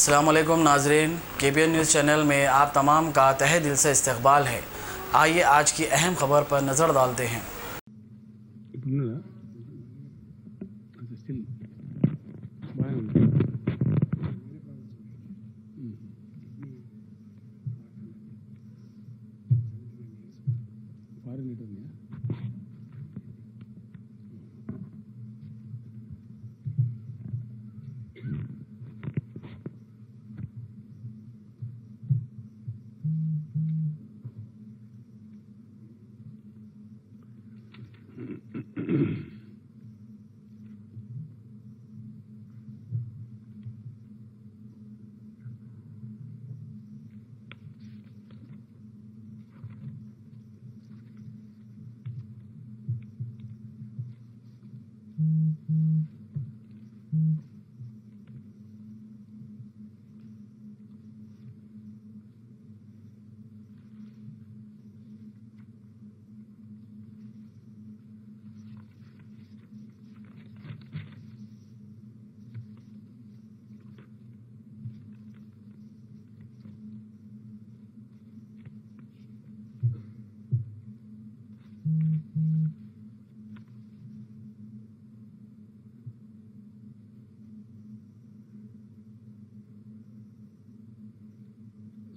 अस्सलामुअलैकुम नाजरीन, KPN news channel में आप तमाम का तहे दिल से इस्तकबाल है। आइए आज की अहम खबर पर नज़र डालते हैं।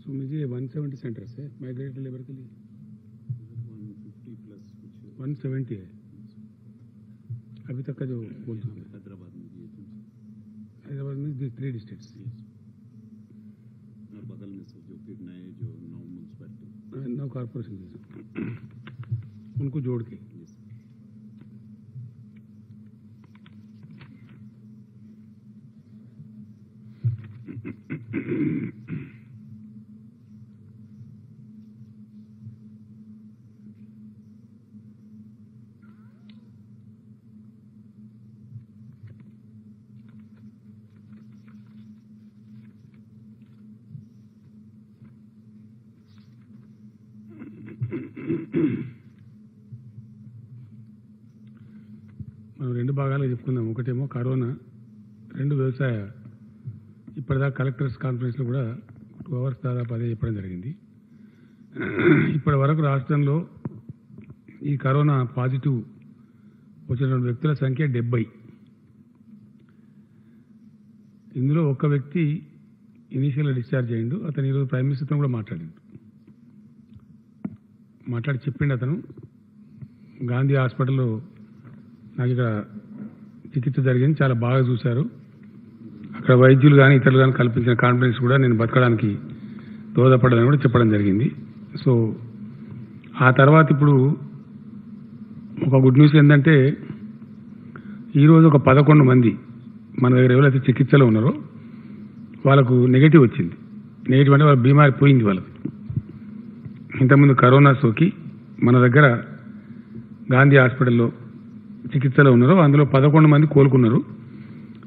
तो मुझे 170 सेंटर्स है माइग्रेटेड लेबर के लिए 150 प्लस कुछ 170 है अभी तक का जो बोल चुके हैं। हैदराबाद में 3 डिस्ट्रिक्ट्स और बगल में से जो फिर नए जो 9 म्यूनसिपैलिटी 9 कॉर्पोरेशन उनको जोड़ के మనం 2 భాగాలుగా చెప్పుకుందాం. ఒకటేమో కరోనా, 2 వ్యవసాయ. ఇప్పటిదాకా కలెక్టర్స్ కాన్ఫరెన్స్లో కూడా 2 అవర్స్ దాదాపు అదే చెప్పడం జరిగింది. ఇప్పటి వరకు రాష్ట్రంలో ఈ కరోనా పాజిటివ్ వచ్చిన వ్యక్తుల సంఖ్య 70. ఇందులో ఒక్క వ్యక్తి ఇనీషియల్గా డిశ్చార్జ్ అయ్యిండు. అతను ఈరోజు ప్రైమ్ మినిస్టర్తో కూడా మాట్లాడి చెప్పిండు. అతను గాంధీ హాస్పిటల్లో నాకు ఇక్కడ చికిత్స జరిగింది, చాలా బాగా చూశారు, అక్కడ వైద్యులు కానీ ఇతరులు కానీ కల్పించిన కాన్ఫిడెన్స్ కూడా నేను బతకడానికి దోహదపడదని కూడా చెప్పడం జరిగింది. సో ఆ తర్వాత ఇప్పుడు ఒక గుడ్ న్యూస్ ఏంటంటే ఈరోజు ఒక 11 మంది మన దగ్గర ఎవరైతే చికిత్సలో ఉన్నారో వాళ్ళకు నెగటివ్ వచ్చింది. నెగటివ్ అంటే వాళ్ళ బీమారి పోయింది. వాళ్ళకి ఇంతకుముందు కరోనా సోకి మన దగ్గర గాంధీ హాస్పిటల్లో చికిత్సలో ఉన్నారు. అందులో 11 మంది కోలుకున్నారు.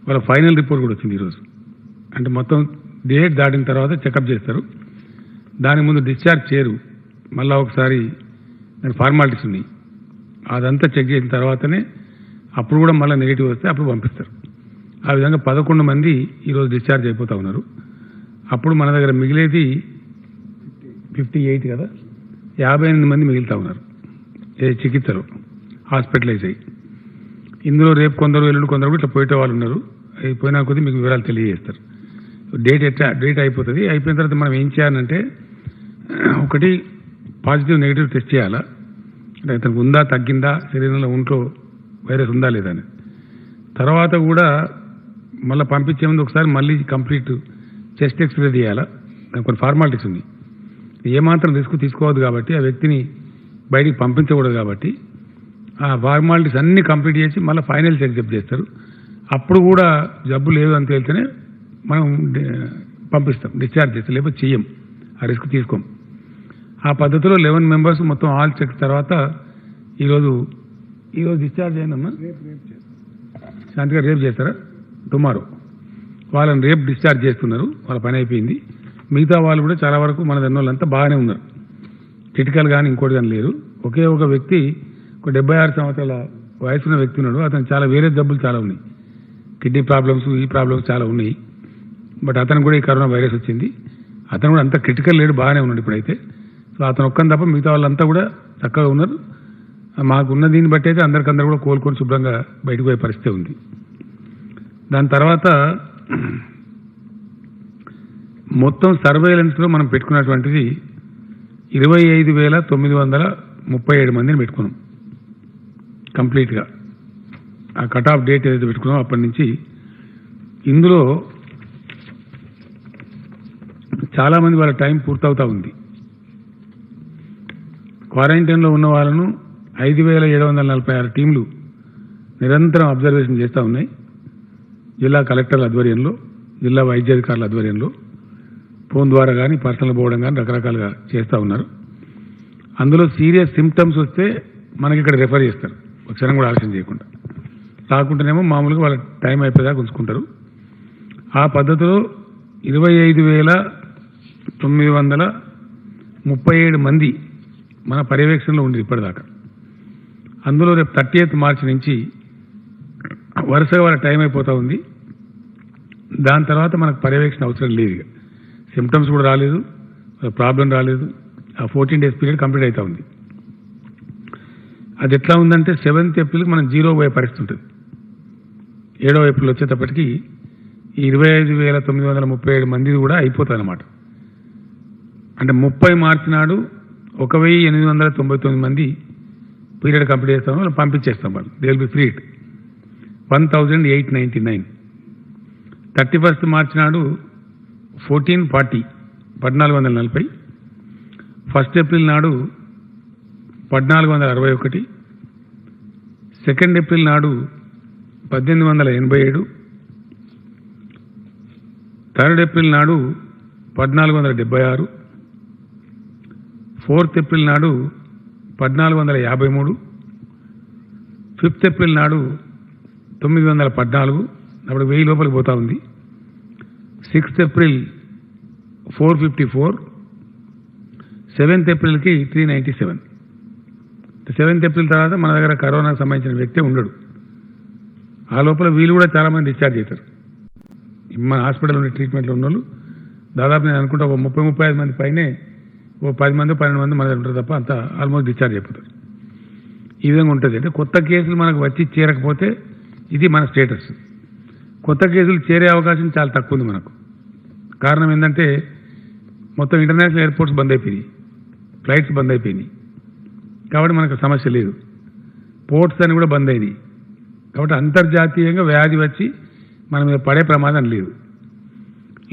వాళ్ళ ఫైనల్ రిపోర్ట్ కూడా వచ్చింది ఈరోజు. అంటే మొత్తం డేట్ దాటిన తర్వాత చెకప్ చేస్తారు. దాని ముందు డిశ్చార్జ్ చేయరు. మళ్ళీ ఒకసారి ఫార్మాలిటీస్ ఉన్నాయి, అదంతా చెక్ చేసిన తర్వాతనే అప్పుడు కూడా మళ్ళీ నెగిటివ్ వస్తే అప్పుడు పంపిస్తారు. ఆ విధంగా 11 మంది ఈరోజు డిశ్చార్జ్ అయిపోతూ ఉన్నారు. అప్పుడు మన దగ్గర మిగిలేది 58 కదా, 58 మంది మిగులుతూ ఉన్నారు ఏ చికిత్సలో హాస్పిటలైజ్ అయ్యి. ఇందులో రేపు కొందరు ఎల్లుండి కొందరు ఇట్లా పోయేట వాళ్ళు ఉన్నారు. పోయినా కొద్దీ మీకు వివరాలు తెలియజేస్తారు. డేట్ అయిపోతుంది. అయిపోయిన తర్వాత మనం ఏం చేయాలంటే ఒకటి పాజిటివ్ నెగిటివ్ టెస్ట్ చేయాలా, అంటే అతనికి ఉందా తగ్గిందా, శరీరంలో ఒంట్లో వైరస్ ఉందా లేదా అని. తర్వాత కూడా మళ్ళీ పంపించే ముందు ఒకసారి మళ్ళీ కంప్లీట్ చెస్ట్ ఎక్స్రే తీయాలా. దానికి కొన్ని ఫార్మాలిటీస్ ఉన్నాయి. ఏమాత్రం రిస్క్ తీసుకోవద్దు కాబట్టి, ఆ వ్యక్తిని బయటికి పంపించకూడదు కాబట్టి ఆ ఫార్మాలిటీస్ అన్నీ కంప్లీట్ చేసి మళ్ళీ ఫైనల్ చెకప్ చేస్తారు. అప్పుడు కూడా జబ్బు లేదు అని తేలితేనే మనం పంపిస్తాం, డిశ్చార్జ్ చేస్తాం, లేకపోతే చెయ్యం, ఆ రిస్క్ తీసుకోం. ఆ పద్ధతిలో 11 మెంబర్స్ మొత్తం ఆల్ చెక్ తర్వాత ఈరోజు డిశ్చార్జ్ అయిందమ్మా. శాంతిగా రేపు చేస్తారా, టుమారో వాళ్ళని రేపు డిశ్చార్జ్ చేస్తున్నారు. వాళ్ళ పని అయిపోయింది. మిగతా వాళ్ళు కూడా చాలా వరకు మన వాళ్ళంతా బాగానే ఉన్నారు. క్రిటికల్ కానీ ఇంకోటి కానీ లేరు. ఒకే ఒక వ్యక్తి, ఒక 76 సంవత్సరాల వయసున్న వ్యక్తి ఉన్నాడు. అతను చాలా వేరే జబ్బులు చాలా ఉన్నాయి, కిడ్నీ ప్రాబ్లమ్స్, ఈ ప్రాబ్లమ్స్ చాలా ఉన్నాయి. బట్ అతను కూడా ఈ కరోనా వైరస్ వచ్చింది. అతను కూడా అంత క్రిటికల్ లేడు, బాగానే ఉన్నాడు ఇప్పుడైతే. సో అతను ఒక్కని తప్ప మిగతా వాళ్ళంతా కూడా చక్కగా ఉన్నారు. మాకున్న దీన్ని బట్టి అయితే అందరికందరూ కూడా కోలుకొని శుభ్రంగా బయటకు పోయే పరిస్థితి ఉంది. దాని తర్వాత మొత్తం సర్వేలెన్స్లో మనం పెట్టుకున్నటువంటిది 25,937 మందిని పెట్టుకున్నాం కంప్లీట్గా. ఆ కట్ ఆఫ్ డేట్ ఏదైతే పెట్టుకున్నామో అప్పటి నుంచి ఇందులో చాలామంది వాళ్ళ టైం పూర్తవుతూ ఉంది. క్వారంటైన్లో ఉన్న వాళ్ళను 5,746 టీంలు నిరంతరం అబ్జర్వేషన్ చేస్తూ ఉన్నాయి. జిల్లా కలెక్టర్ల ఆధ్వర్యంలో, జిల్లా వైద్యాధికారుల ఆధ్వర్యంలో ఫోన్ ద్వారా కానీ పర్సనల్ పోవడం కానీ రకరకాలుగా చేస్తూ ఉన్నారు. అందులో సీరియస్ సిమ్టమ్స్ వస్తే మనకి ఇక్కడ రెఫర్ చేస్తారు, ఒక క్షణం కూడా ఆలస్యం చేయకుండా. రాకుంటేనేమో మామూలుగా వాళ్ళ టైం అయిపోయేదాకా ఉంచుకుంటారు. ఆ పద్ధతిలో 25,937 మంది మన పర్యవేక్షణలో ఉంది ఇప్పటిదాకా. అందులో రేపు 30th మార్చి నుంచి వరుసగా వాళ్ళ టైం అయిపోతూ ఉంది. దాని తర్వాత మనకు పర్యవేక్షణ అవసరం లేదు. ఇక సిమ్టమ్స్ కూడా రాలేదు, ప్రాబ్లం రాలేదు. ఆ 14 days పీరియడ్ కంప్లీట్ అవుతూ ఉంది. అది ఎట్లా ఉందంటే 7th ఏప్రిల్కి మనం 0 పోయే పరిస్థితి ఉంటుంది. 7వ ఏప్రిల్ వచ్చేటప్పటికి ఈ 25,937 మంది కూడా అయిపోతుంది అన్నమాట. అంటే 30 మార్చి నాడు 1,899 మంది పీరియడ్ కంప్లీట్ చేస్తాం, వాళ్ళు పంపించేస్తాం. వాళ్ళు దే విల్ బి ఫ్రీడ్ 1,899. 31st మార్చి నాడు 1440. 1st ఏప్రిల్ నాడు 1461. 2nd ఏప్రిల్ నాడు 1887. 3rd ఏప్రిల్ నాడు 1476. 4th ఏప్రిల్ నాడు 1453. 5th ఏప్రిల్ నాడు 914. అప్పుడు 1000 లోపలికి పోతా ఉంది. 6th April 454. 7th ఏప్రిల్కి 397. 7th April తర్వాత మన దగ్గర కరోనాకు సంబంధించిన వ్యక్తి ఉండడు. ఆ లోపల వీళ్ళు కూడా చాలామంది డిశ్చార్జ్ అవుతారు. మన హాస్పిటల్ ఉండే ట్రీట్మెంట్లో ఉన్న వాళ్ళు దాదాపు నేను అనుకుంటా 30-35 మంది పైనే, 10 మంది 12 మంది మన దగ్గర ఉంటారు తప్ప అంతా ఆల్మోస్ట్ డిశ్చార్జ్ అయిపోతారు. ఈ విధంగా ఉంటుంది. అంటే కొత్త కేసులు మనకు వచ్చి చేరకపోతే ఇది మన స్టేటస్. కొత్త కేసులు చేరే అవకాశం చాలా తక్కువ ఉంది మనకు. కారణం ఏంటంటే మొత్తం ఇంటర్నేషనల్ ఎయిర్పోర్ట్స్ బంద్ అయిపోయినాయి, ఫ్లైట్స్ బంద్ అయిపోయినాయి. కాబట్టి మనకు సమస్య లేదు. పోర్ట్స్ అని కూడా బంద్ అయినాయి. కాబట్టి అంతర్జాతీయంగా వ్యాధి వచ్చి మన మీద పడే ప్రమాదం లేదు.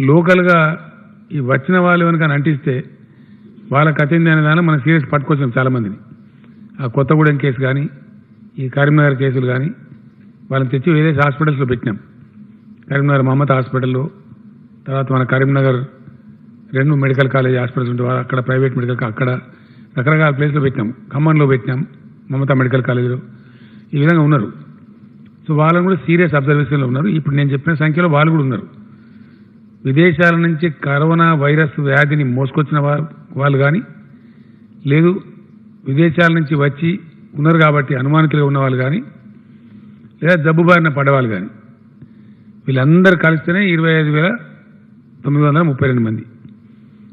లోకల్గా ఈ వచ్చిన వాళ్ళు కనుక అంటిస్తే వాళ్ళకి అతింది అనే దాన్ని మనం సీరియస్ పట్టుకొచ్చాం చాలామందిని. ఆ కొత్తగూడెం కేసు కానీ, ఈ కరీంనగర్ కేసులు కానీ వాళ్ళని తెచ్చి వేరే హాస్పిటల్స్లో పెట్టినాం. కరీంనగర్ మమతా హాస్పిటల్లో, తర్వాత మన కరీంనగర్ 2 మెడికల్ కాలేజ్ హాస్పిటల్స్ ఉంటే అక్కడ ప్రైవేట్ మెడికల్ అక్కడ రకరకాల ప్లేస్లో పెట్టినాం. ఖమ్మంలో పెట్టినాం, మమతా మెడికల్ కాలేజీలో. ఈ విధంగా ఉన్నారు. సో వాళ్ళని కూడా సీరియస్ అబ్జర్వేషన్లో ఉన్నారు. ఇప్పుడు నేను చెప్పిన సంఖ్యలో వాళ్ళు కూడా ఉన్నారు. విదేశాల నుంచి కరోనా వైరస్ వ్యాధిని మోసుకొచ్చిన వాళ్ళు కానీ, లేదు విదేశాల నుంచి వచ్చి ఉన్నారు కాబట్టి అనుమానితులుగా ఉన్న వాళ్ళు కానీ, లేదా జబ్బు బారిన పడ్డవాళ్ళు కానీ, వీళ్ళందరూ కలిస్తేనే 25,932 మంది.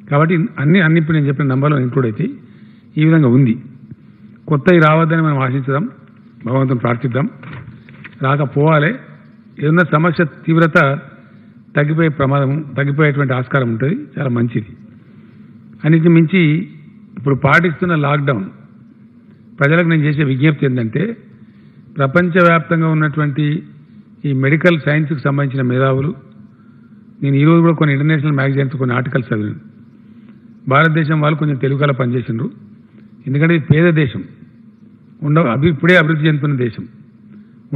కాబట్టి అన్ని ఇప్పుడు నేను చెప్పిన నంబర్లో ఇంక్లూడ్ అయితే ఈ విధంగా ఉంది. కొత్తవి రావద్దని మనం ఆశించుదాం, భగవంతుని ప్రార్థిద్దాం. రాకపోవాలి. ఏదన్నా సమస్య తీవ్రత తగ్గిపోయే ప్రమాదం, తగ్గిపోయేటువంటి ఆస్కారం ఉంటుంది. చాలా మంచిది. అన్నిటి మించి ఇప్పుడు పాటిస్తున్న లాక్డౌన్ ప్రజలకు నేను చేసే విజ్ఞప్తి ఏంటంటే, ప్రపంచవ్యాప్తంగా ఉన్నటువంటి ఈ మెడికల్ సైన్స్కి సంబంధించిన మేధావులు, నేను ఈరోజు కూడా కొన్ని ఇంటర్నేషనల్ మ్యాగజైన్స్ కొన్ని ఆర్టికల్స్ చదివాను. భారతదేశం వాళ్ళు కొంచెం తెలుగులో పనిచేసిండ్రు. ఎందుకంటే ఇది పేద దేశం, ఇప్పుడే అభివృద్ధి చెందుతున్న దేశం.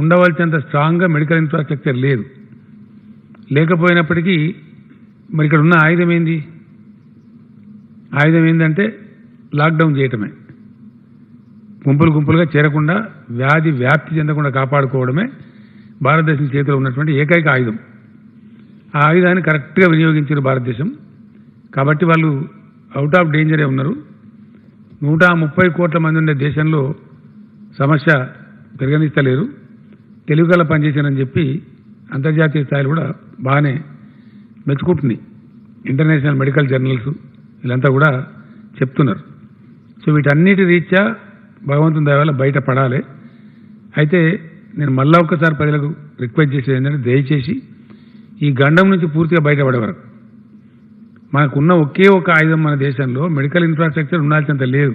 ఉండవలసినంత స్ట్రాంగ్గా మెడికల్ ఇన్ఫ్రాస్ట్రక్చర్ లేదు. లేకపోయినప్పటికీ మరి ఇక్కడ ఉన్న ఆయుధం ఏంటంటే లాక్డౌన్ చేయటమే. గుంపులుగా చేరకుండా, వ్యాధి వ్యాప్తి చెందకుండా కాపాడుకోవడమే భారతదేశం చేతిలో ఉన్నటువంటి ఏకైక ఆయుధం. ఆ ఆయుధాన్ని కరెక్ట్గా వినియోగించారు భారతదేశం. కాబట్టి వాళ్ళు అవుట్ ఆఫ్ డేంజరే ఉన్నారు. 130 కోట్ల మంది ఉండే దేశంలో సమస్య పెరగనిస్తలేరు. తెలుగులో పనిచేశానని చెప్పి అంతర్జాతీయ స్థాయిలో కూడా బాగానే మెచ్చుకుంటుంది. ఇంటర్నేషనల్ మెడికల్ జర్నల్స్ వీళ్ళంతా కూడా చెప్తున్నారు. సో వీటన్నిటి రీత్యా భగవంతుని దయ వల్ల బయట పడాలి. అయితే నేను మళ్ళా ఒక్కసారి ప్రజలకు రిక్వెస్ట్ చేసేది ఏంటంటే, దయచేసి ఈ గండం నుంచి పూర్తిగా బయటపడే వరకు మనకున్న ఒకే ఒక ఆయుధం మన దేశంలో మెడికల్ ఇన్ఫ్రాస్ట్రక్చర్ ఉండాల్సినంత లేదు,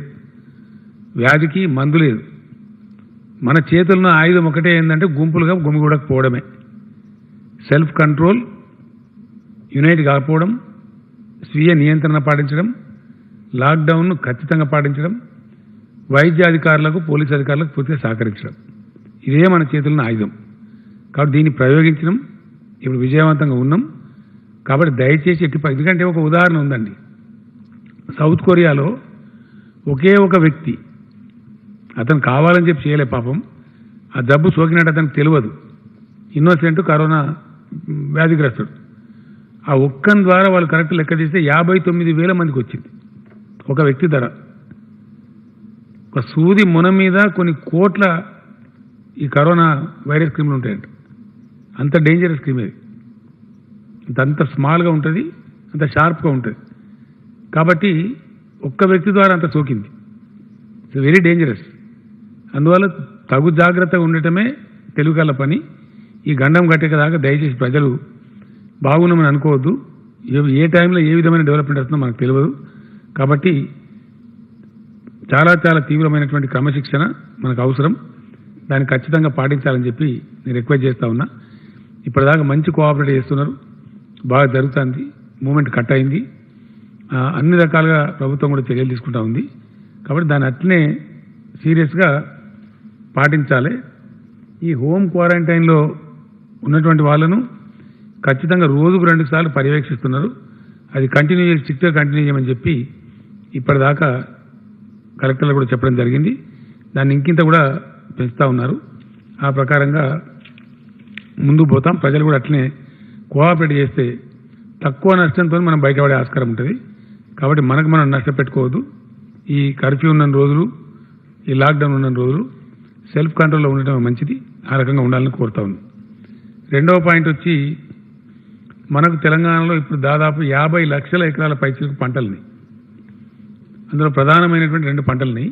వ్యాధికి మందు లేదు. మన చేతుల్లో ఆయుధం ఒకటే ఏంటంటే గుంపులుగా గుమిగూడకపోవడమే. సెల్ఫ్ కంట్రోల్, యునైట్ కాకపోవడం, స్వీయ నియంత్రణ పాటించడం, లాక్డౌన్ను ఖచ్చితంగా పాటించడం, వైద్య అధికారులకు పోలీసు అధికారులకు పూర్తిగా సహకరించడం, ఇదే మన చేతుల్లో ఆయుధం. కాబట్టి దీన్ని ప్రయోగించడం ఇప్పుడు విజయవంతంగా ఉన్నాం. కాబట్టి దయచేసి ఎందుకంటే ఒక ఉదాహరణ ఉందండి. సౌత్ కొరియాలో ఒకే ఒక వ్యక్తి, అతను కావాలని చెప్పి చేయలే పాపం, ఆ జబ్బు సోకినట్టు అతనికి తెలియదు, ఇన్నోసెంట్, కరోనా వ్యాధిగ్రస్తుడు. ఆ ఒక్కని ద్వారా వాళ్ళు కరెక్ట్ లెక్క తీస్తే 59,000 మందికి వచ్చింది ఒక వ్యక్తి ధర. ఒక సూది మున మీద కొన్ని కోట్ల ఈ కరోనా వైరస్ క్రిములు ఉంటాయంట. అంత డేంజరస్ క్రిమ్ ఇది. అంత స్మాల్గా ఉంటుంది, అంత షార్ప్గా ఉంటుంది. కాబట్టి ఒక్క వ్యక్తి ద్వారా అంత సోకింది. It's very dangerous. అందువల్ల తగు జాగ్రత్తగా ఉండటమే తెలుగుగల పని. ఈ గండం కట్టేదాకా దయచేసి ప్రజలు బాగున్నామని అనుకోవద్దు. ఏ టైంలో ఏ విధమైన డెవలప్మెంట్ వస్తుందో మనకు తెలియదు. కాబట్టి చాలా చాలా తీవ్రమైనటువంటి క్రమశిక్షణ మనకు అవసరం. దాన్ని ఖచ్చితంగా పాటించాలని చెప్పి నేను రిక్వెస్ట్ చేస్తూ ఉన్నా. ఇప్పటిదాకా మంచి కోఆపరేట్ చేస్తున్నారు, బాగా జరుగుతుంది, మూమెంట్ కట్ అయింది. అన్ని రకాలుగా ప్రభుత్వం కూడా చర్యలు తీసుకుంటా ఉంది. కాబట్టి దాన్ని అట్లనే సీరియస్గా పాటించాలి. ఈ హోమ్ క్వారంటైన్లో ఉన్నటువంటి వాళ్ళను ఖచ్చితంగా రోజుకు 2 సార్లు పర్యవేక్షిస్తున్నారు. అది కంటిన్యూ చేసి స్ట్రిక్ట్గా కంటిన్యూ చేయమని చెప్పి ఇప్పటిదాకా కలెక్టర్లు కూడా చెప్పడం జరిగింది. దాన్ని ఇంకింత కూడా పెంచుతూ ఉన్నారు. ఆ ప్రకారంగా ముందుకు పోతాం. ప్రజలు కూడా అట్లనే కోఆపరేట్ చేస్తే తక్కువ నష్టంతో మనం బయటపడే ఆస్కారం ఉంటుంది. కాబట్టి మనకు మనం నష్టపెట్టుకోవద్దు. ఈ కర్ఫ్యూ ఉన్న రోజులు, ఈ లాక్డౌన్ ఉన్న రోజులు సెల్ఫ్ కంట్రోల్లో ఉండటం మంచిది. ఆ రకంగా ఉండాలని కోరుతా ఉన్నాం. రెండవ పాయింట్ వచ్చి, మనకు తెలంగాణలో ఇప్పుడు దాదాపు 50 లక్షల ఎకరాల పైచిలకు పంటలున్నాయి. అందులో ప్రధానమైనటువంటి 2 పంటలున్నాయి.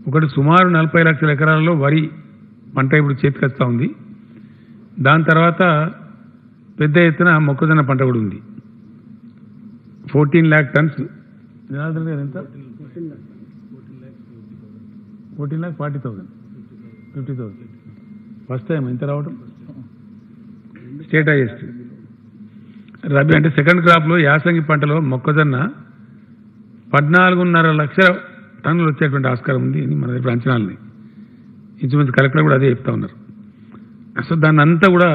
ఒకటి సుమారు 40 లక్షల ఎకరాలలో వరి పంట ఇప్పుడు చేతికొస్తా ఉంది. దాని తర్వాత పెద్ద ఎత్తున మొక్కజొన్న పంట కూడా ఉంది. 14 lakh tons. ఎంత? 14,40,000, 50,000. ఫస్ట్ టైం ఎంత రావడం? State highest. రబీ అంటే సెకండ్ క్రాప్లో యాసంగి పంటలో మొక్కజొన్న 14.5 లక్షల టన్నులు వచ్చేటువంటి ఆస్కారం ఉంది అని మన దగ్గర అంచనాలని ఇంచుమించు కలెక్టర్ కూడా అదే చెప్తా ఉన్నారు. సో దాన్ని అంతా కూడా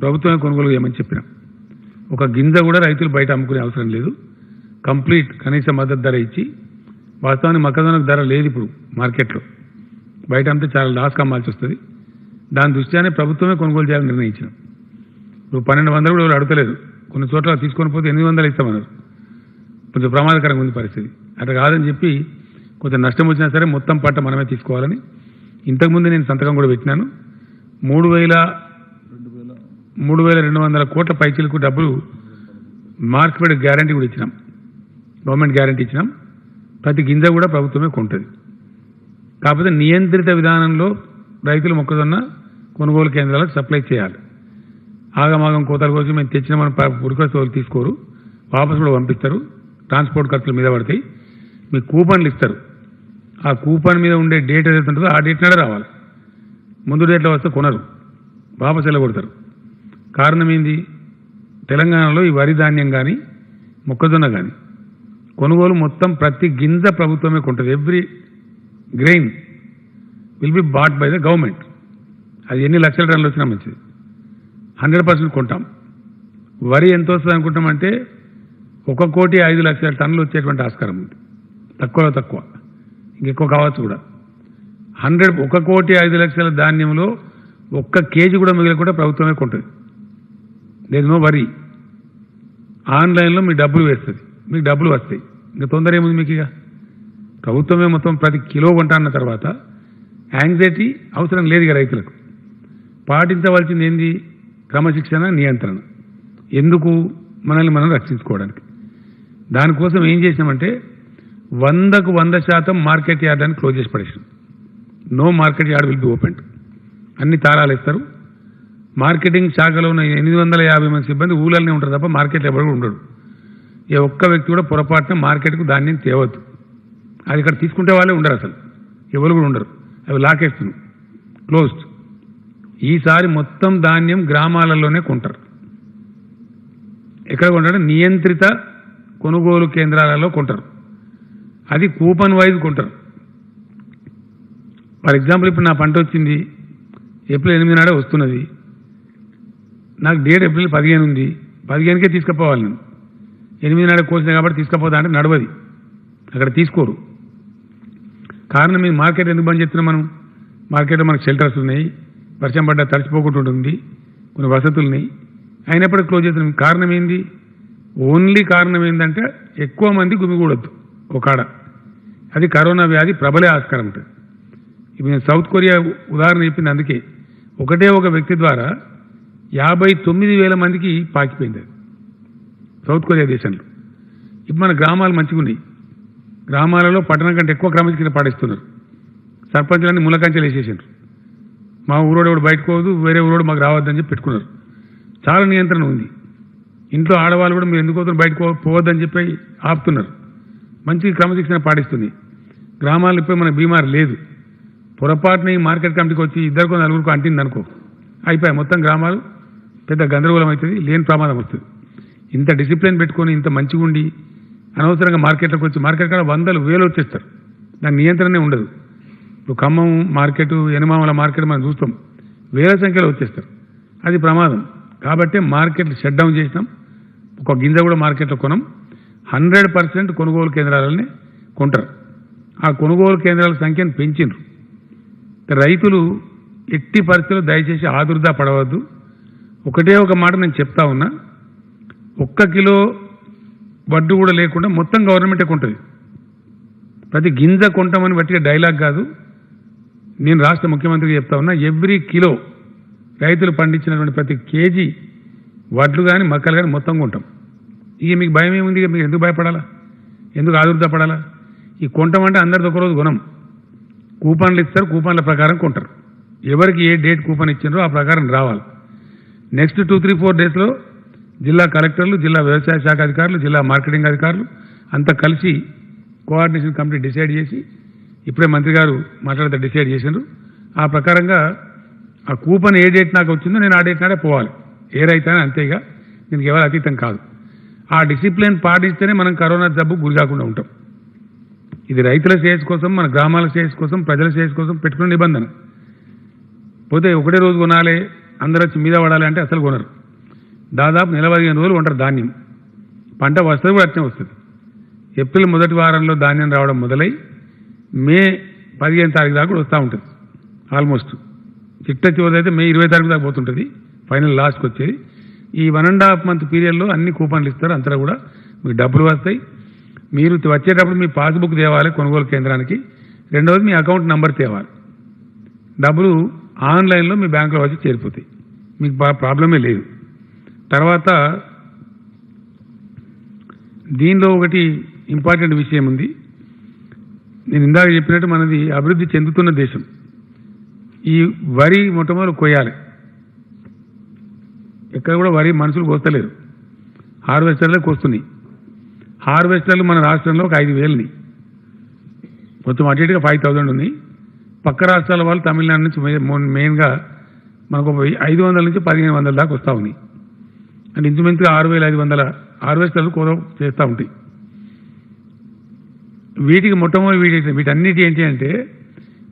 ప్రభుత్వమే కొనుగోలు చేయమని చెప్పినాం. ఒక గింజ కూడా రైతులు బయట అమ్ముకునే అవసరం లేదు. కంప్లీట్ కనీస మద్దతు ధర ఇచ్చి, వాస్తవానికి మొక్కజొన్నకు ధర లేదు ఇప్పుడు మార్కెట్లో, బయట అంతా చాలా లాస్ కమ్మాల్సి వస్తుంది. దాని దృష్ట్యానే ప్రభుత్వమే కొనుగోలు చేయాలని నిర్ణయించినాం. ఇప్పుడు 1200 కూడా అడగలేదు. కొన్ని చోట్ల తీసుకొని పోతే 800 ఇస్తామన్నారు. కొంచెం ప్రమాదకరంగా ఉంది పరిస్థితి. అట్లా కాదని చెప్పి కొంచెం నష్టం వచ్చినా సరే మొత్తం పంట మనమే తీసుకోవాలని ఇంతకుముందు నేను సంతకం కూడా పెట్టినాను. 3,200 కోట్ల పైచీలకు డబ్బులు మార్కెట్ గ్యారంటీ కూడా ఇచ్చినాం, గవర్నమెంట్ గ్యారంటీ ఇచ్చినాం. ప్రతి గింజ కూడా ప్రభుత్వమే కొంటుంది. కాకపోతే నియంత్రిత విధానంలో రైతులు మొక్కజొన్న కొనుగోలు కేంద్రాలకు సప్లై చేయాలి. ఆగమాగం కోతల కోసం మేము తెచ్చిన మన ఉరికొస్తే వాళ్ళు తీసుకోరు, వాపసు కూడా పంపిస్తారు. ట్రాన్స్పోర్ట్ ఖర్చులు మీద పడతాయి. మీకు కూపన్లు ఇస్తారు. ఆ కూపన్ మీద ఉండే డేట్ ఏదైతే ఉంటుందో ఆ డేట్ నాడే రావాలి. ముందు డేట్లో వస్తే కొనరు, వాపసు వెళ్ళగొడతారు. కారణం ఏంది? తెలంగాణలో ఈ వరి ధాన్యం కానీ మొక్కజొన్న కానీ కొనుగోలు మొత్తం ప్రతి గింజ ప్రభుత్వమే కొంటుంది. Every grain will be bought by the government. అది ఎన్ని లక్షల టన్నులు వచ్చినా మంచిది, 100% కొంటాం. వరి ఎంత వస్తుంది అనుకుంటామంటే 1,05,00,000 టన్నులు వచ్చేటువంటి ఆస్కారం ఉంది. తక్కువలో తక్కువ, ఇంకెక్కువ కావచ్చు కూడా. 1,05,00,000 ధాన్యంలో 1 కేజీ కూడా మిగిలకుండా ప్రభుత్వమే కొంటుంది. లేదు నో వరి. ఆన్లైన్లో మీ డబ్బులు వేస్తుంది, మీకు డబ్బులు వస్తాయి. ఇంకా తొందర ఏముంది మీకు? ఇక ప్రభుత్వమే మొత్తం ప్రతి కిలో కొంటా అన్న తర్వాత యాంగ్జైటీ అవసరం లేదు ఇక రైతులకు. పాటించవలసింది ఏంది? క్రమశిక్షణ, నియంత్రణ. ఎందుకు? మనల్ని మనం రక్షించుకోవడానికి. దానికోసం ఏం చేసినామంటే 100కు 100% మార్కెట్ యార్డ్ అని క్లోజ్ చేసి పడేసాం. No market yard will be open. అన్ని తాళాలు ఇస్తారు. మార్కెటింగ్ శాఖలో ఉన్న 850 మంది సిబ్బంది ఊళ్ళనే ఉంటారు తప్ప మార్కెట్ ఎవరు కూడా ఉండడు. ఏ ఒక్క వ్యక్తి కూడా పొరపాటున మార్కెట్కు ధాన్యం తేవద్దు. అది ఇక్కడ తీసుకుంటే వాళ్ళే ఉండరు, అసలు ఎవరు కూడా ఉండరు. అవి లాకేస్తున్నాం, క్లోజ్డ్. ఈసారి మొత్తం ధాన్యం గ్రామాలలోనే కొంటారు. ఎక్కడ కొంటారు? నియంత్రిత కొనుగోలు కేంద్రాలలో కొంటారు. అది కూపన్ వైజ్ కొంటారు. ఫర్ ఎగ్జాంపుల్ ఇప్పుడు నా పంట వచ్చింది, ఏప్రిల్ 8 నాడే వస్తున్నది, నాకు డేట్ ఏప్రిల్ 15 ఉంది, 15కే తీసుకుపోవాలి. నేను 8 నాడే కోసినా కాబట్టి తీసుకుపోతా అంటే నడవది, అక్కడ తీసుకోరు. కారణం మీ మార్కెట్ ఎందుకు బంద్ చేస్తున్నాం? మనం మార్కెట్లో మనకు షెల్టర్స్ ఉన్నాయి, వర్షం పడ్డా తడిచిపోకుండా ఉంటుంది, కొన్ని వసతులు ఉన్నాయి, అయినప్పటికీ క్లోజ్ చేస్తున్నాం. కారణం ఏంది? ఓన్లీ కారణం ఏంటంటే ఎక్కువ మంది గుమిగూడొద్దు ఒక ఆడ. అది కరోనా వ్యాధి ప్రబలే ఆస్కారం ఉంటుంది. ఇప్పుడు నేను సౌత్ కొరియా ఉదాహరణ చెప్పింది అందుకే. ఒకటే ఒక వ్యక్తి ద్వారా 59,000 మందికి పాకిపోయింది అది సౌత్ కొరియా దేశంలో. ఇప్పుడు మన గ్రామాలు మంచిగా ఉన్నాయి. గ్రామాలలో పట్టణం కంటే ఎక్కువ క్రమశిక్షణ పాటిస్తున్నారు. సర్పంచులన్నీ ములకంచెలు వేసేసారు. మా ఊరోడు ఎవడు బయటకు పోదు, వేరే ఊరోడు మాకు రావద్దని చెప్పి పెట్టుకున్నారు. చాలా నియంత్రణ ఉంది. ఇంట్లో ఆడవాళ్ళు కూడా మీరు ఎందుకు పోతున్నారు, బయటకు పోవద్దని చెప్పి ఆపుతున్నారు. మంచి క్రమశిక్షణ పాటిస్తుంది. గ్రామాల్లో ఇప్పుడు మన బీమారు లేదు. పొరపాటున ఈ మార్కెట్ కమిటీకి వచ్చి 2 నలుగురికి అంటింది అనుకో, అయిపోయాయి మొత్తం గ్రామాలు పెద్ద గందరగోళం అవుతుంది, లేని ప్రమాదం వస్తుంది. ఇంత డిసిప్లిన్ పెట్టుకొని ఇంత మంచిగా ఉండి అనవసరంగా మార్కెట్లోకి వచ్చి మార్కెట్ కాడ 100,000 వచ్చేస్తారు. దాని నియంత్రణనే ఉండదు. ఇప్పుడు ఖమ్మం మార్కెట్, ఎనమామల మార్కెట్ మనం చూస్తాం, వేల సంఖ్యలో వచ్చేస్తారు. అది ప్రమాదం. కాబట్టి మార్కెట్లు షట్ డౌన్ చేసినాం. ఒక గింజ కూడా మార్కెట్లో కొనం. 100% కొనుగోలు కేంద్రాలనే కొంటారు. ఆ కొనుగోలు కేంద్రాల సంఖ్యను పెంచిండ్రు. రైతులు ఎట్టి పరిస్థితుల్లో దయచేసి ఆదుర్దా పడవద్దు. ఒకటే ఒక మాట నేను చెప్తా ఉన్నా, 1 కిలో వడ్డు కూడా లేకుండా మొత్తం గవర్నమెంటే కొంటుంది. ప్రతి గింజ కొంటామని బట్టి డైలాగ్ కాదు, నేను రాష్ట్ర ముఖ్యమంత్రికి చెప్తా ఉన్నా. ఎవ్రీ కిలో రైతులు పండించినటువంటి ప్రతి కేజీ వడ్లు కానీ మక్కలు కానీ మొత్తం కొంటాం. ఇక మీకు భయం ఏముంది? ఇక మీకు ఎందుకు భయపడాలా, ఎందుకు ఆదుర్దా పడాలా? ఈ కొంటామంటే అందరిది ఒకరోజు కొనం. కూపన్లు ఇస్తారు, కూపన్ల ప్రకారం కొంటారు. ఎవరికి ఏ డేట్ కూపన్ ఇచ్చిండ్రో ఆ ప్రకారం రావాలి. నెక్స్ట్ 2-3-4 డేస్లో జిల్లా కలెక్టర్లు, జిల్లా వ్యవసాయ శాఖ అధికారులు, జిల్లా మార్కెటింగ్ అధికారులు అంతా కలిసి కోఆర్డినేషన్ కమిటీ డిసైడ్ చేసి, ఇప్పుడే మంత్రి గారు మాట్లాడితే డిసైడ్ చేసిండ్రు. ఆ ప్రకారంగా ఆ కూపన్ ఏ డేట్ నాకు వచ్చిందో నేను ఆ డేట్ నాడే పోవాలి. ఏ రైతైనా అంతేగా, దీనికి ఎవరు అతీతం కాదు. ఆ డిసిప్లిన్ పాటిస్తేనే మనం కరోనా జబ్బు గురి కాకుండా ఉంటాం. ఇది రైతుల శ్రేయస్ కోసం, మన గ్రామాల శ్రేయస్ కోసం, ప్రజల శ్రేయస్ కోసం పెట్టుకున్న నిబంధన. పోతే ఒకటే రోజు కొనాలి, అందరూ వచ్చి మీద పడాలి అంటే అసలు కొనరు. దాదాపు 15 రోజులు కొంటారు ధాన్యం. పంట వస్తుంది కూడా అట్నే వస్తుంది. ఏప్రిల్ మొదటి వారంలో ధాన్యం రావడం మొదలై మే 15 తారీఖు దాకా కూడా వస్తూ ఉంటుంది. ఆల్మోస్ట్ చిట్ట చివరి అయితే మే 20 తారీఖు దాకా పోతుంటుంది, ఫైనల్ లాస్ట్కి వచ్చేది. ఈ 1.5 మంత్ పీరియడ్లో అన్ని కూపన్లు ఇస్తారు. అంతా కూడా మీకు డబ్బులు వస్తాయి. మీరు వచ్చేటప్పుడు మీ పాస్బుక్ తేవాలి కొనుగోలు కేంద్రానికి. రెండవది మీ అకౌంట్ నెంబర్ తేవాలి. డబ్బులు ఆన్లైన్లో మీ బ్యాంకులో వచ్చి చేరిపోతాయి, మీకు ప్రాబ్లమే లేదు. తర్వాత దీనిలో ఒకటి ఇంపార్టెంట్ విషయం ఉంది. నేను ఇందాక చెప్పినట్టు మనది అభివృద్ధి చెందుతున్న దేశం. ఈ వరి మొట్టమొదటి కొయ్యాలి. ఎక్కడ కూడా వరి మనుషులు కోస్తలేరు, హార్వెస్టర్లే కోస్తున్నాయి. హార్వెస్టర్లు మన రాష్ట్రంలో ఒక 5,000 మొత్తం అటు ఇటుగా 5,000 ఉన్నాయి. పక్క రాష్ట్రాల వాళ్ళు తమిళనాడు నుంచి మెయిన్గా మనకు 500 నుంచి 1,500 దాకా వస్తూ ఉన్నాయి. అంటే ఇంచుమించుగా 6,500 హార్వెస్టర్లు కోత చేస్తూ ఉంటాయి. వీటికి మొట్టమొదటి వీటన్నిటి ఏంటి అంటే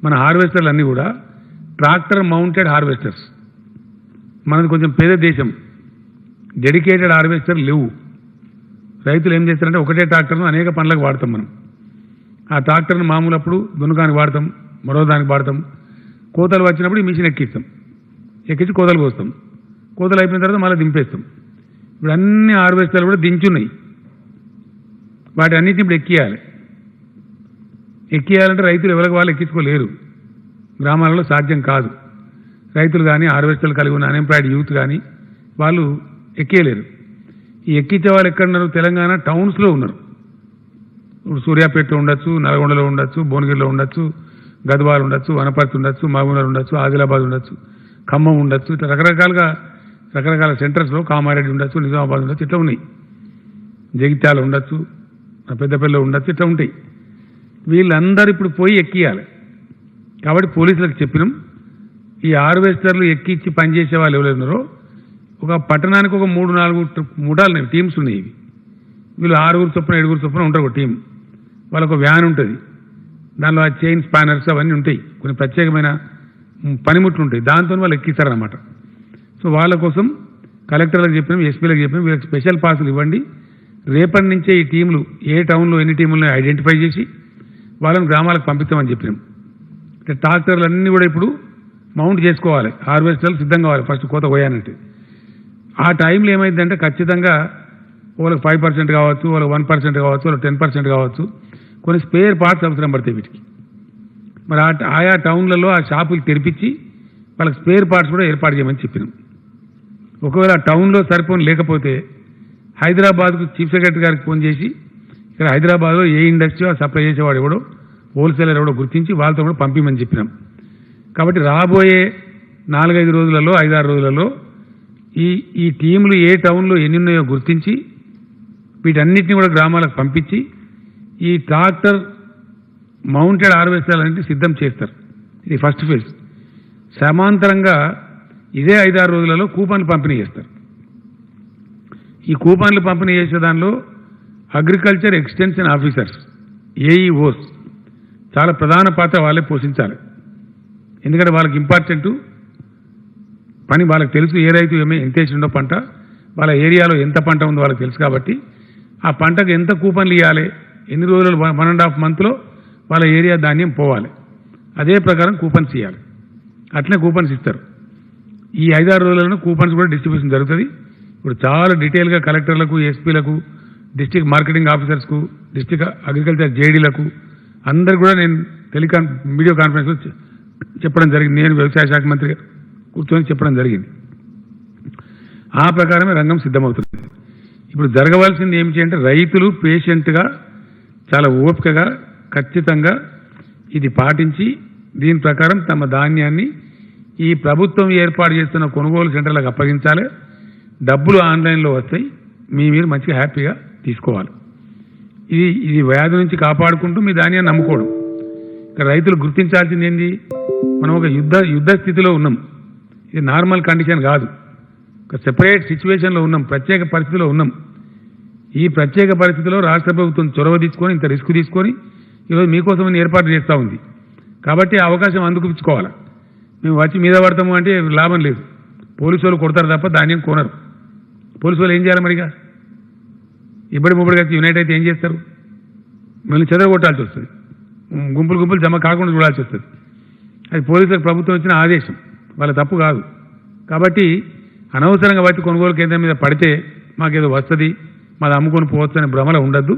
మన హార్వెస్టర్లు అన్నీ కూడా ట్రాక్టర్ మౌంటెడ్ హార్వెస్టర్స్. మనది కొంచెం పేద దేశం, డెడికేటెడ్ హార్వెస్టర్ లేవు. రైతులు ఏం చేస్తారంటే ఒకటే ట్రాక్టర్ను అనేక పనులకు వాడతాం మనం. ఆ ట్రాక్టర్ను మామూలు అప్పుడు దున్నకానికి వాడతాం, మరో దానికి వాడతాం. కోతలు వచ్చినప్పుడు ఈ మిషన్ ఎక్కిస్తాం, ఎక్కించి కోతలు కోస్తాం. కోతలు అయిపోయిన తర్వాత మళ్ళీ దింపేస్తాం. ఇప్పుడు అన్ని హార్వెస్టర్లు కూడా దించున్నాయి. వాటి అన్నిటిని ఇప్పుడు ఎక్కియాలంటే రైతులు ఎవరికి వాళ్ళు ఎక్కించుకోలేరు. గ్రామాలలో సాధ్యం కాదు. రైతులు కానీ హార్వెస్టర్లు కలిగి ఉన్న అన్ఎంప్లాయిడ్ యూత్ కానీ వాళ్ళు ఎక్కేయలేరు. ఈ ఈ ఎక్కించే వాళ్ళు ఎక్కడున్నారు? తెలంగాణ టౌన్స్లో ఉన్నారు. ఇప్పుడు సూర్యాపేటలో ఉండొచ్చు, నల్గొండలో ఉండొచ్చు, భువనగిరిలో ఉండొచ్చు, గద్వాల్ ఉండొచ్చు, వనపర్తి ఉండొచ్చు, మహబూబ్నగర్ ఉండొచ్చు, ఆదిలాబాద్ ఉండొచ్చు, ఖమ్మం ఉండొచ్చు. ఇట్లా రకరకాల సెంటర్స్లో కామారెడ్డి ఉండొచ్చు, నిజామాబాద్ ఉండొచ్చు, ఇట్లా ఉన్నాయి. జగిత్యాల ఉండొచ్చు, పెద్దపల్లిలో ఉండొచ్చు, ఇట్లా ఉంటాయి. వీళ్ళందరూ ఇప్పుడు పోయి ఎక్కియాలి. కాబట్టి పోలీసులకు చెప్పినాం, ఈ హార్వెస్టర్లు ఎక్కించి పనిచేసే వాళ్ళు ఎవరున్నారో ఒక పట్టణానికి ఒక 3-4 ముఠాలు టీమ్స్ ఉన్నాయి. ఇవి వీళ్ళు 6 చొప్పున 7 చొప్పున ఉంటారు ఒక టీం. వాళ్ళకు వ్యాన్ ఉంటుంది, దానిలో ఆ చైన్ స్పానర్స్ అవన్నీ ఉంటాయి, కొన్ని ప్రత్యేకమైన పనిముట్లు ఉంటాయి, దాంతో వాళ్ళు ఎక్కిస్తారనమాట. సో వాళ్ళ కోసం కలెక్టర్లకు చెప్పినాం, ఎస్పీలకు చెప్పినాం, వీళ్ళకి స్పెషల్ పాసులు ఇవ్వండి. రేపటి నుంచే ఈ టీంలు ఏ టౌన్లో ఎన్ని టీములను ఐడెంటిఫై చేసి వాళ్ళని గ్రామాలకు పంపిస్తామని చెప్పినాం. ట్రాక్టర్లు అన్నీ కూడా ఇప్పుడు మౌంట్ చేసుకోవాలి, హార్వెస్టర్లు సిద్ధం కావాలి ఫస్ట్ కోత పోయానంటే. ఆ టైంలో ఏమైందంటే ఖచ్చితంగా వాళ్ళకి 5% కావచ్చు, వాళ్ళకి 1% కావచ్చు, వాళ్ళకి 10% కావచ్చు, కొన్ని స్పేర్ పార్ట్స్ అవసరం పడతాయి వీటికి. మరి ఆయా టౌన్లలో ఆ షాపులు తెరిపించి వాళ్ళకి స్పేర్ పార్ట్స్ కూడా ఏర్పాటు చేయమని చెప్పినాం. ఒకవేళ ఆ టౌన్లో సరిపోని లేకపోతే హైదరాబాద్కు చీఫ్ సెక్రటరీ గారికి ఫోన్ చేసి ఇక్కడ హైదరాబాద్లో ఏ ఇండస్ట్రీ సప్లై చేసేవాడు ఎవడో, హోల్సేలర్ ఎవడో గుర్తించి వాళ్ళతో కూడా పంపించమని చెప్పినాం. కాబట్టి రాబోయే 4-5 రోజులలో 5-6 రోజులలో ఈ టీంలు ఏ టౌన్లో ఎన్ని ఉన్నాయో గుర్తించి వీటన్నిటిని కూడా గ్రామాలకు పంపించి ఈ ట్రాక్టర్ మౌంటెడ్ హార్వెస్టర్లన్నింటినీ సిద్ధం చేస్తారు. ఇది ఫస్ట్ ఫేజ్. సమాంతరంగా ఇదే 5-6 రోజులలో కూపన్లు పంపిణీ చేస్తారు. ఈ కూపన్లు పంపిణీ చేసే దానిలో అగ్రికల్చర్ ఎక్స్టెన్షన్ ఆఫీసర్స్, ఏఈఓస్ చాలా ప్రధాన పాత్ర వాళ్ళే పోషించాలి. ఎందుకంటే వాళ్ళకి ఇంపార్టెంటు పని, వాళ్ళకి తెలుసు ఏ రైతు ఎంత వేసిండో పంట, వాళ్ళ ఏరియాలో ఎంత పంట ఉందో వాళ్ళకి తెలుసు. కాబట్టి ఆ పంటకు ఎంత కూపన్లు ఇవ్వాలి, ఎన్ని రోజులు 1.5 మంత్లో వాళ్ళ ఏరియా ధాన్యం పోవాలి, అదే ప్రకారం కూపన్స్ ఇవ్వాలి. అట్లనే కూపన్స్ ఇస్తారు. ఈ 5-6 రోజులను కూపన్స్ కూడా డిస్ట్రిబ్యూషన్ జరుగుతుంది. ఇప్పుడు చాలా డీటెయిల్గా కలెక్టర్లకు, ఎస్పీలకు, డిస్ట్రిక్ట్ మార్కెటింగ్ ఆఫీసర్స్కు, డిస్ట్రిక్ట్ అగ్రికల్చర్ జేడీలకు అందరు కూడా నేను వీడియో కాన్ఫరెన్స్లో చెప్పడం జరిగింది. నేను వ్యవసాయ శాఖ మంత్రిగా కూర్చొని చెప్పడం జరిగింది. ఆ ప్రకారమే రంగం సిద్ధమవుతుంది. ఇప్పుడు జరగవలసింది ఏమిటి అంటే రైతులు పేషెంట్గా చాలా ఓపికగా ఖచ్చితంగా ఇది పాటించి దీని ప్రకారం తమ ధాన్యాన్ని ఈ ప్రభుత్వం ఏర్పాటు చేస్తున్న కొనుగోలు సెంటర్లకు అప్పగించాలి. డబ్బులు ఆన్లైన్లో వస్తాయి, మీరు మంచిగా హ్యాపీగా తీసుకోవాలి. ఇది వ్యాధి నుంచి కాపాడుకుంటూ మీ ధాన్యాన్ని నమ్ముకోవడం. ఇక రైతులు గుర్తించాల్సింది ఏంది, మనం ఒక యుద్ధ స్థితిలో ఉన్నాం. ఇది నార్మల్ కండిషన్ కాదు, ఒక సెపరేట్ సిచ్యువేషన్లో ఉన్నాం, ప్రత్యేక పరిస్థితిలో ఉన్నాం. ఈ ప్రత్యేక పరిస్థితిలో రాష్ట్ర ప్రభుత్వం చొరవ తీసుకొని ఇంత రిస్క్ తీసుకొని ఈరోజు మీకోసం ఏర్పాటు చేస్తూ ఉంది. కాబట్టి ఆ అవకాశం అందుకుపుచ్చుకోవాలి. మేము వచ్చి మీద పడతాము అంటే లాభం లేదు. పోలీసు వాళ్ళు కొడతారు తప్ప ధాన్యం కొనరు. పోలీసు వాళ్ళు ఏం చేయాలి మరిగా? ఇబ్బడి ముబ్బడిగా యునైట్ అయితే ఏం చేస్తారు? మిమ్మల్ని చెదరగొట్టాల్సి వస్తుంది, గుంపులు జమ కాకుండా చూడాల్సి వస్తుంది. అది పోలీసులకు ప్రభుత్వం ఇచ్చిన ఆదేశం, వాళ్ళ తప్పు కాదు. కాబట్టి అనవసరంగా బట్టి కొనుగోలు కేంద్రం మీద పడితే మాకేదో వస్తుంది, మాది అమ్ముకొని పోవచ్చు అనే భ్రమలో ఉండద్దు.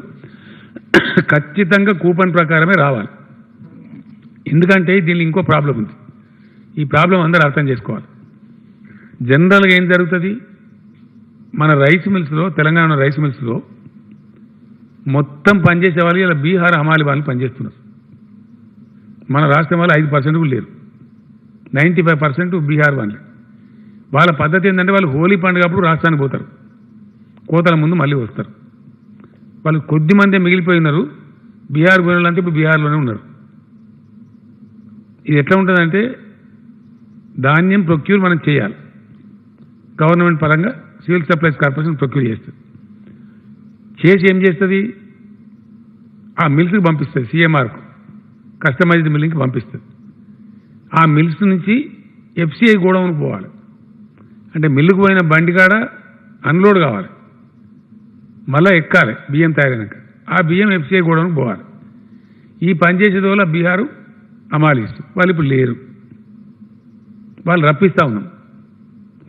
ఖచ్చితంగా కూపన్ ప్రకారమే రావాలి. ఎందుకంటే దీనిలో ఇంకో ప్రాబ్లం ఉంది. ఈ ప్రాబ్లం అందరూ అర్థం చేసుకోవాలి. జనరల్గా ఏం జరుగుతుంది, మన రైస్ మిల్స్లో, తెలంగాణ రైస్ మిల్స్లో మొత్తం పనిచేసే వాళ్ళు ఇలా బీహార్ హమాలి వాళ్ళు పనిచేస్తున్నారు. మన రాష్ట్రం వాళ్ళు 5% కూడా లేరు, 95% బీహార్ వాళ్ళే. వాళ్ళ పద్ధతి ఏంటంటే వాళ్ళు హోలీ పండుగ అప్పుడు రాష్ట్రానికి పోతారు, కోతల ముందు మళ్ళీ వస్తారు. వాళ్ళు కొద్ది మందే మిగిలిపోయి ఉన్నారు. బీహార్ పోయిన వాళ్ళంతా ఇప్పుడు బీహార్లోనే ఉన్నారు. ఇది ఎట్లా ఉంటుందంటే ధాన్యం ప్రొక్యూర్ మనం చేయాలి, గవర్నమెంట్ పరంగా సివిల్ సప్లైస్ కార్పొరేషన్ ప్రొక్యూర్ చేస్తుంది. చేసి ఏం చేస్తుంది, ఆ మిల్స్కి పంపిస్తుంది, సిఎంఆర్కు కస్టమైజ్డ్ మిల్లింగ్కి పంపిస్తుంది. ఆ మిల్స్ నుంచి ఎఫ్సిఐ గోడౌన్కి పోవాలి. అంటే మిల్లుకు పోయిన బండి కాడ అన్లోడ్ కావాలి, మళ్ళీ ఎక్కాలి బియ్యం తయారైనాక. ఆ బియ్యం ఎఫ్సిఐ గోడౌన్కి పోవాలి. ఈ పని చేసేది వల్ల బీహారు అమాలీస్ వాళ్ళు ఇప్పుడు లేరు, వాళ్ళు రప్పిస్తూ ఉన్నాం.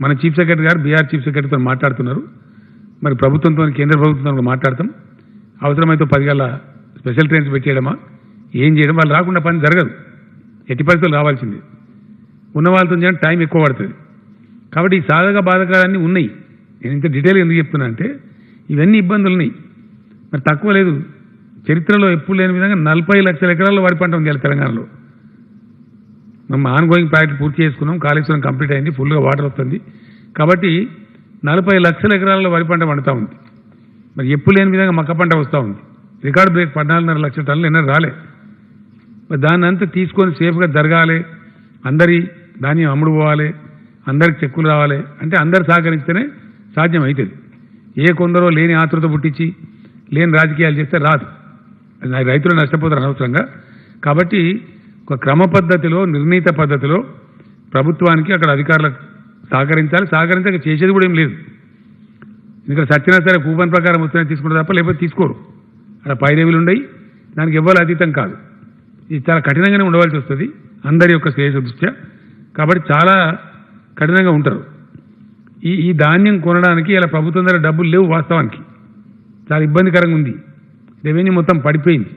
మన చీఫ్ సెక్రటరీ గారు బీహార్ చీఫ్ సెక్రటరీతో మాట్లాడుతున్నారు. మరి ప్రభుత్వంతో, కేంద్ర ప్రభుత్వంతో మాట్లాడతాం. అవసరమైతే 10 గంటల స్పెషల్ ట్రైన్స్ పెట్టేయడమా, ఏం చేయడం, వాళ్ళు రాకుండా పని జరగదు. ఎట్టి పరిస్థితులు రావాల్సిందే. ఉన్న వాళ్ళతో చేయడం టైం ఎక్కువ పడుతుంది. కాబట్టి ఈ సాధక బాధకాలన్నీ ఉన్నాయి. నేను ఇంత డీటెయిల్గా ఎందుకు చెప్తున్నా అంటే ఇవన్నీ ఇబ్బందులు ఉన్నాయి. మరి తక్కువ లేదు, చరిత్రలో ఎప్పుడు లేని విధంగా 40 లక్షల ఎకరాల్లో వరి పంట ఉంది తెలంగాణలో. మనం ఆన్గోయింగ్ ప్రాజెక్ట్ పూర్తి చేసుకున్నాం, కాళేశ్వరం కంప్లీట్ అయింది, ఫుల్గా వాటర్ వస్తుంది. కాబట్టి 40 లక్షల ఎకరాల్లో వరి పంట పండుతూ ఉంది. మరి ఎప్పుడు లేని విధంగా మక్క పంట వస్తూ ఉంది. రికార్డ్ బ్రేక్ 14.5 లక్షల టన్నులు ఎన్నో రాలే. మరి దాన్ని అంతా తీసుకొని సేఫ్గా జరగాలి, అందరి ధాన్యం అమ్ముడు పోవాలి, అందరికి చెక్కులు రావాలి అంటే అందరు సహకరిస్తేనే సాధ్యం అవుతుంది. ఏ కొందరో లేని ఆతృత పుట్టించి లేని రాజకీయాలు చేస్తే రాదు, రైతులు నష్టపోతారు అనవసరంగా. కాబట్టి ఒక క్రమ పద్ధతిలో, నిర్ణీత పద్ధతిలో ప్రభుత్వానికి అక్కడ అధికారులకు సహకరించాలి. సహకరించక చేసేది కూడా ఏం లేదు. ఇక్కడ సచ్చినా సరే కూపన్ ప్రకారం వస్తేనే తీసుకుంటారు తప్ప లేకపోతే తీసుకోరు. అక్కడ పైరేవులు ఉన్నాయి, దానికి ఎవ్వరు అతీతం కాదు. ఇది చాలా కఠినంగానే ఉండవలసి వస్తుంది అందరి యొక్క శ్రేయస్సు దృష్ట్యా. కాబట్టి చాలా కఠినంగా ఉంటారు. ఈ ధాన్యం కొనడానికి ఇలా ప్రభుత్వం దగ్గర డబ్బులు లేవు. వాస్తవానికి చాలా ఇబ్బందికరంగా ఉంది. రెవెన్యూ మొత్తం పడిపోయింది.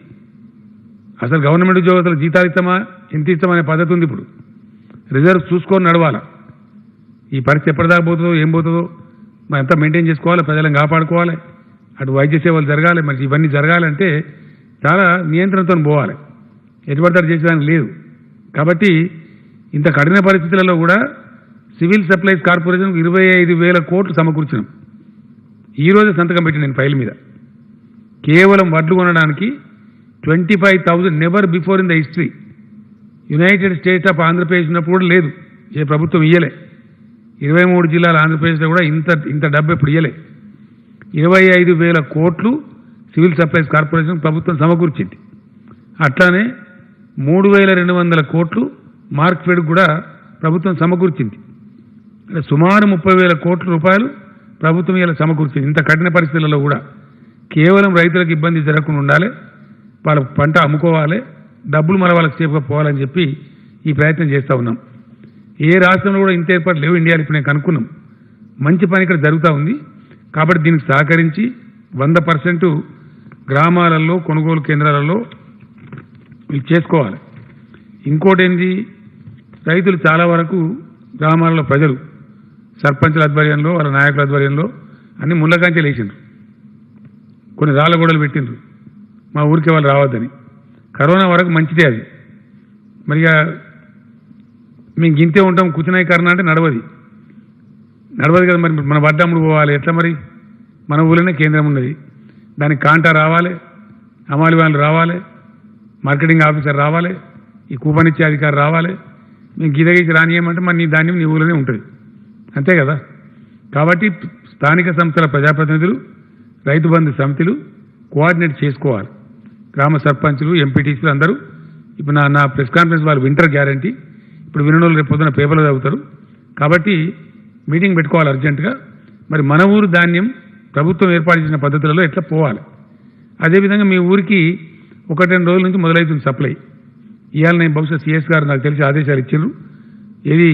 అసలు గవర్నమెంట్ ఉద్యోగస్తులు జీతాలు ఇస్తామా, ఎంత ఇస్తామనే పద్ధతి ఉంది. ఇప్పుడు రిజర్వ్ చూసుకొని నడవాలా. ఈ పరిస్థితి ఎప్పటిదాకా పోతుందో ఏం పోతుందో మనం ఎంత మెయింటైన్ చేసుకోవాలి, ప్రజలను కాపాడుకోవాలి, అటు వైద్య సేవలు జరగాలి. మరి ఇవన్నీ జరగాలంటే చాలా నియంత్రణతో పోవాలి. ఎటుపడతాడు చేసేదానికి లేదు. కాబట్టి ఇంత కఠిన పరిస్థితులలో కూడా సివిల్ సప్లైస్ కార్పొరేషన్ 25,000 కోట్లు సమకూర్చినాం. ఈరోజు సంతకం పెట్టి నేను ఫైల్ మీద కేవలం వడ్లు కొనడానికి 25,000 never before in the history. United states of Andhra Pradesh ఉన్నప్పుడు కూడా లేదు, ఏ ప్రభుత్వం ఇయ్యలే. 23 జిల్లాల ఆంధ్రప్రదేశ్లో కూడా ఇంత డబ్బు ఎప్పుడు ఇయ్యలే. 25,000 కోట్లు సివిల్ సప్లైస్ కార్పొరేషన్ ప్రభుత్వం సమకూర్చింది. అట్లానే 3,200 కోట్లు మార్క్ఫెడ్ కూడా ప్రభుత్వం సమకూర్చింది. సుమారు 30,000 కోట్ల రూపాయలు ప్రభుత్వం ఇలా సమకూర్చింది. ఇంత కఠిన పరిస్థితులలో కూడా కేవలం రైతులకు ఇబ్బంది జరగకుండా ఉండాలి, వాళ్ళ పంట అమ్ముకోవాలి, డబ్బులు మన వాళ్ళకి సేఫ్గా పోవాలని చెప్పి ఈ ప్రయత్నం చేస్తూ ఉన్నాం. ఏ రాష్ట్రంలో కూడా ఇంత ఏర్పాటు లేవు ఇండియాలో. ఇప్పుడు నేను కనుక్కున్నాం, మంచి పని ఇక్కడ జరుగుతూ ఉంది. కాబట్టి దీనికి సహకరించి 100% గ్రామాలలో కొనుగోలు కేంద్రాలలో వీళ్ళు చేసుకోవాలి. ఇంకోటి ఏంటి, రైతులు చాలా వరకు గ్రామాలలో ప్రజలు సర్పంచుల ఆధ్వర్యంలో, వాళ్ళ నాయకుల ఆధ్వర్యంలో అన్ని ముళ్ళకంచెలు వేసిండ్రు, కొన్ని రాళ్ళ గోడలు పెట్టిండ్రు మా ఊరికి వాళ్ళు రావద్దని. కరోనా వరకు మంచిదే అది. మరిగా మేము గింతే ఉంటాం, కూర్చున్నాయికరణ అంటే నడవది కదా. మరి మన వడ్డమ్ముడు పోవాలి ఎట్లా? మరి మన ఊళ్ళోనే కేంద్రం ఉన్నది, దానికి కాంటా రావాలి, అమాలి వాళ్ళు రావాలి, మార్కెటింగ్ ఆఫీసర్ రావాలి, ఈ కూపన్ ఇచ్చే అధికారి రావాలి. మేము గిదగీసి రానియమంటే మరి నీ ధాన్యం నీ ఊళ్ళోనే ఉంటుంది, అంతే కదా. కాబట్టి స్థానిక సంస్థల ప్రజాప్రతినిధులు, రైతు బంధు సమితులు కోఆర్డినేట్ చేసుకోవాలి. గ్రామ సర్పంచులు, ఎంపీటీసీలు అందరూ. ఇప్పుడు నా ప్రెస్ కాన్ఫరెన్స్ వాళ్ళు వింటర్ గ్యారంటీ, ఇప్పుడు వినోళ్ళు రేపు పొద్దున పేపర్లో చదువుతారు. కాబట్టి మీటింగ్ పెట్టుకోవాలి అర్జెంటుగా. మరి మన ఊరు ధాన్యం ప్రభుత్వం ఏర్పాటు చేసిన పద్ధతులలో ఎట్లా పోవాలి. అదేవిధంగా మీ ఊరికి 1-2 రోజుల నుంచి మొదలవుతుంది సప్లై. ఇవాళ నేను బహుశా సిఎస్ గారు నాకు తెలిసి ఆదేశాలు ఇచ్చారు. ఏది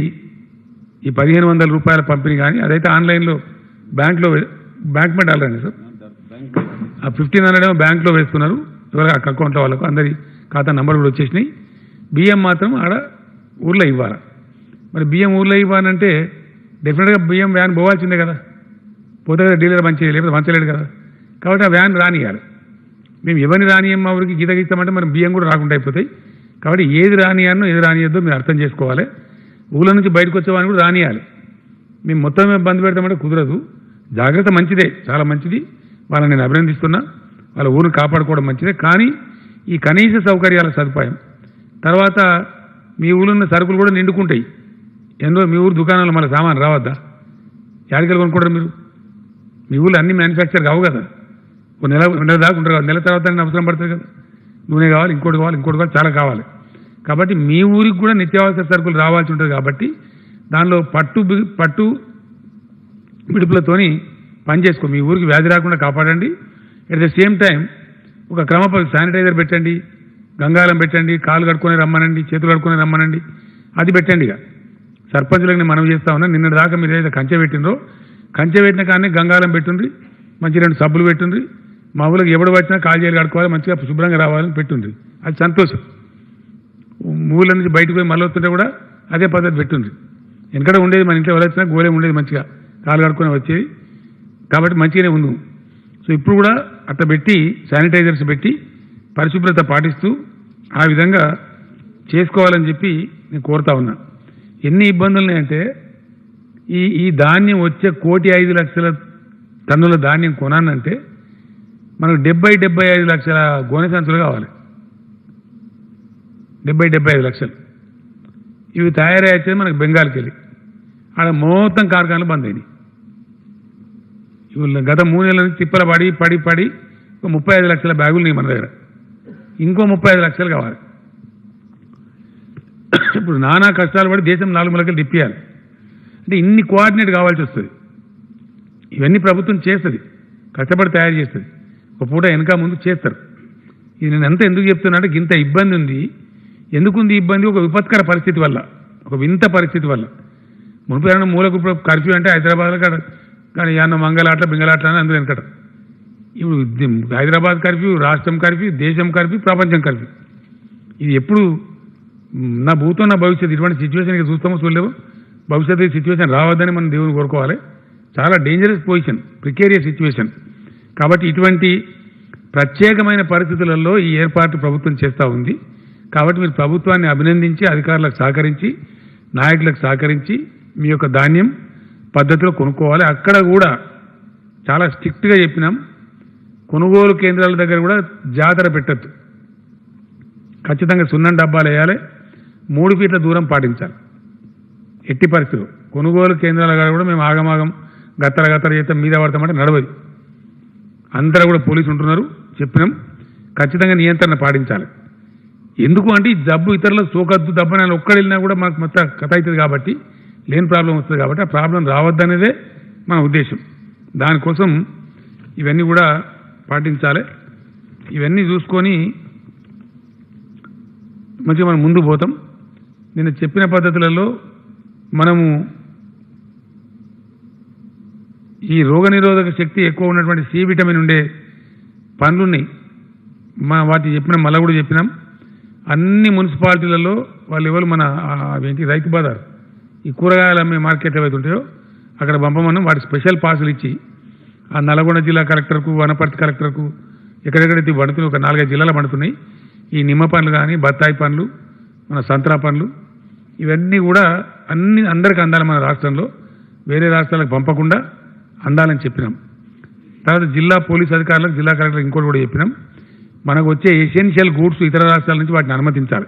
ఈ 1,500 రూపాయల పంపిణీ కానీ అదైతే ఆన్లైన్లో బ్యాంక్ పెట్టాలండి సార్. ఆ 1,500 ఏమో బ్యాంక్లో వేస్తున్నారు, ఎవరైనా అకౌంట్లో వాళ్ళకు అందరి ఖాతా నంబర్ కూడా వచ్చేసినాయి. బియ్యం మాత్రం ఆడ ఊర్లో ఇవ్వాలి. మరి బియ్యం ఊర్లో ఇవ్వాలంటే డెఫినెట్గా బియ్యం వ్యాన్ పోవాల్సిందే కదా. పోతే డీలర్ లేకపోతే మంచలేడు కదా. కాబట్టి ఆ వ్యాన్ రానియాలి. మేము ఎవరిని రానియం మా ఊరికి గీత గీస్తామంటే మనం బియ్యం కూడా రాకుండా అయిపోతాయి. కాబట్టి ఏది రానియానో ఏది రానియద్దో మీరు అర్థం చేసుకోవాలి. ఊళ్ళో నుంచి బయటకు వచ్చేవాడిని కూడా రానియాలి. మేము మొత్తం బంద్ పెడతామంటే కుదరదు. జాగ్రత్త మంచిదే, చాలా మంచిది, వాళ్ళని నేను అభినందిస్తున్నా. వాళ్ళ ఊరిని కాపాడుకోవడం మంచిదే. కానీ ఈ కనీస సౌకర్యాల సదుపాయం తర్వాత మీ ఊళ్ళో ఉన్న సరుకులు కూడా నిండుకుంటాయి. ఎందులో మీ ఊరు దుకాణాలు మళ్ళీ సామాన్ రావద్దా? యాడికలు కొనుక్కుంటారు మీరు? మీ ఊళ్ళో అన్ని మ్యానుఫ్యాక్చర్ కావు కదా. ఒక నెల దాకా ఉంటారు కదా, నెల తర్వాత అవసరం పడుతుంది కదా. నూనె కావాలి, ఇంకోటి కావాలి, చాలా కావాలి. కాబట్టి మీ ఊరికి కూడా నిత్యావసర సరుకులు రావాల్సి ఉంటుంది. కాబట్టి దానిలో పట్టు విడుపులతోని పని చేసుకో. మీ ఊరికి వ్యాధి రాకుండా కాపాడండి. ఎట్ ద సేమ్ టైం ఒక శానిటైజర్ పెట్టండి, గంగాళం పెట్టండి, కాలు కడుక్కొని రమ్మనండి, చేతులు కడుక్కొని రమ్మనండి, అది పెట్టండి. ఇక సర్పంచులకు నేను మనవి చేస్తా ఉన్నా, నిన్నటి దాకా మీరు ఏదైతే కంచె పెట్టినరో కంచె పెట్టిన కానీ గంగాళం పెట్టుండ్రి, మంచి 2 సబ్బులు పెట్టుండ్రి, మా ఊళ్ళకి ఎవడు వచ్చినా కాలు చేయాలి కడుక్కోవాలి, మంచిగా శుభ్రంగా రావాలని పెట్టుండ్రి. అది సంతోషం. ఊళ్ళ నుంచి బయటకు పోయి మళ్ళీ వస్తుంటే కూడా అదే పద్ధతి పెట్టుండ్రి. ఎందుకంటే ఉండేది మన ఇంట్లో ఎవరు వచ్చినా గోళం ఉండేది, మంచిగా కాలు కడుక్కొని వచ్చేది. కాబట్టి మంచిగానే ఉంది. సో ఇప్పుడు కూడా అట్లా పెట్టి శానిటైజర్స్ పెట్టి పరిశుభ్రత పాటిస్తూ ఆ విధంగా చేసుకోవాలని చెప్పి నేను కోరుతా ఉన్నా. ఎన్ని ఇబ్బందులు ఉన్నాయంటే ఈ ధాన్యం వచ్చే 1,05,00,000 టన్నుల ధాన్యం కొనాలంటే మనకు 70-75 లక్షల గోనె సంచులు కావాలి. 70-75 లక్షలు. ఇవి తయారయ్యేది మనకు బెంగాల్కి వెళ్ళి ఆడ మొత్తం కార్ఖానాలు బంద్ అయినాయి. ఇవి గత 3 నెలల నుంచి తిప్పల పడి 35 లక్షల బ్యాగులు నీ మన దగ్గర, ఇంకో 35 లక్షలు కావాలి. ఇప్పుడు నానా కష్టాలు పడి దేశం 4 మూలకలు తిప్పియాలి అంటే ఇన్ని కోఆర్డినేట్ కావాల్సి వస్తుంది. ఇవన్నీ ప్రభుత్వం చేస్తుంది, కష్టపడి తయారు చేస్తుంది, ఒక పూట వెనక ముందు చేస్తారు. ఇది నేను ఎంత ఎందుకు చెప్తున్నా అంటే ఇంత ఇబ్బంది ఉంది. ఎందుకుంది ఇబ్బంది? ఒక విపత్కర పరిస్థితి వల్ల, ఒక వింత పరిస్థితి వల్ల. మునుపు మూలకు కర్ఫ్యూ అంటే హైదరాబాద్లో కానీ అన్న మంగళాట్ల బింగళాట్ల అని అందులో వెనకట. ఇప్పుడు హైదరాబాద్ కర్ఫ్యూ, రాష్ట్రం కర్ఫ్యూ, దేశం కర్ఫ్యూ, ప్రపంచం కర్ఫ్యూ. ఇది ఎప్పుడు నా భూతం నా భవిష్యత్తు ఇటువంటి సిచ్యువేషన్కి చూస్తామో చూడలేవు. భవిష్యత్తు సిచ్యువేషన్ రావద్దని మనం దేవుని కోరుకోవాలి. చాలా డేంజరస్ పొజిషన్, ప్రికేరియస్ సిచ్యువేషన్. కాబట్టి ఇటువంటి ప్రత్యేకమైన పరిస్థితులలో ఈ ఏర్పాటు ప్రభుత్వం చేస్తూ ఉంది. కాబట్టి మీరు ప్రభుత్వాన్ని అభినందించి, అధికారులకు సహకరించి, నాయకులకు సహకరించి మీ యొక్క ధాన్యం పద్ధతిలో కొనుక్కోవాలి. అక్కడ కూడా చాలా స్ట్రిక్ట్గా చెప్పినాం, కొనుగోలు కేంద్రాల దగ్గర కూడా జాతర పెట్టద్దు, ఖచ్చితంగా సున్నం డబ్బాలు వేయాలి, 3 ఫీట్ల దూరం పాటించాలి. ఎట్టి పరిస్థితులు కొనుగోలు కేంద్రాల దగ్గర కూడా మేము ఆగమాగం గత్తర చేస్తాం, మీద పడతామంటే నడవదు. అందరూ కూడా పోలీసు ఉంటున్నారు, చెప్పినాం, ఖచ్చితంగా నియంత్రణ పాటించాలి. ఎందుకు అంటే ఈ జబ్బు ఇతరులకు సోకద్దు, దెబ్బని ఒక్కడ వెళ్ళినా కూడా మనకు మొత్తం కథ అవుతుంది కాబట్టి, లేని ప్రాబ్లం వస్తుంది కాబట్టి ఆ ప్రాబ్లం రావద్దనేదే మన ఉద్దేశం. దానికోసం ఇవన్నీ కూడా పాటించాలి. ఇవన్నీ చూసుకొని మంచిగా మనం ముందు పోతాం. నేను చెప్పిన పద్ధతులలో మనము ఈ రోగనిరోధక శక్తి ఎక్కువ ఉన్నటువంటి సి విటమిన్ ఉండే పండ్లు ఉన్నాయి. వాటి చెప్పినాం, మళ్ళీ కూడా చెప్పినాం. అన్ని మున్సిపాలిటీలలో వాళ్ళు ఎవరు మన ఏంటి రైతు బజార్, ఈ కూరగాయలు అమ్మే మార్కెట్ ఏవైతే ఉంటాయో అక్కడ పంపమన్నాం. వాటి స్పెషల్ పాసులు ఇచ్చి ఆ నల్గొండ జిల్లా కలెక్టర్కు, వనపర్తి కలెక్టర్కు, ఎక్కడెక్కడైతే పండుతున్నాయి, ఒక 4-5 జిల్లాలు పండుతున్నాయి. ఈ నిమ్మ పండ్లు కానీ, బత్తాయి పండ్లు, మన సంతరా పండ్లు, ఇవన్నీ కూడా అందరికీ అందాలి. మన రాష్ట్రంలో వేరే రాష్ట్రాలకు పంపకుండా అందాలని చెప్పినాం. తర్వాత జిల్లా పోలీస్ అధికారులకు, జిల్లా కలెక్టర్లకు ఇంకోటి కూడా చెప్పినాం, మనకు వచ్చే ఎసెన్షియల్ గూడ్స్ ఇతర రాష్ట్రాల నుంచి వాటిని అనుమతించాలి.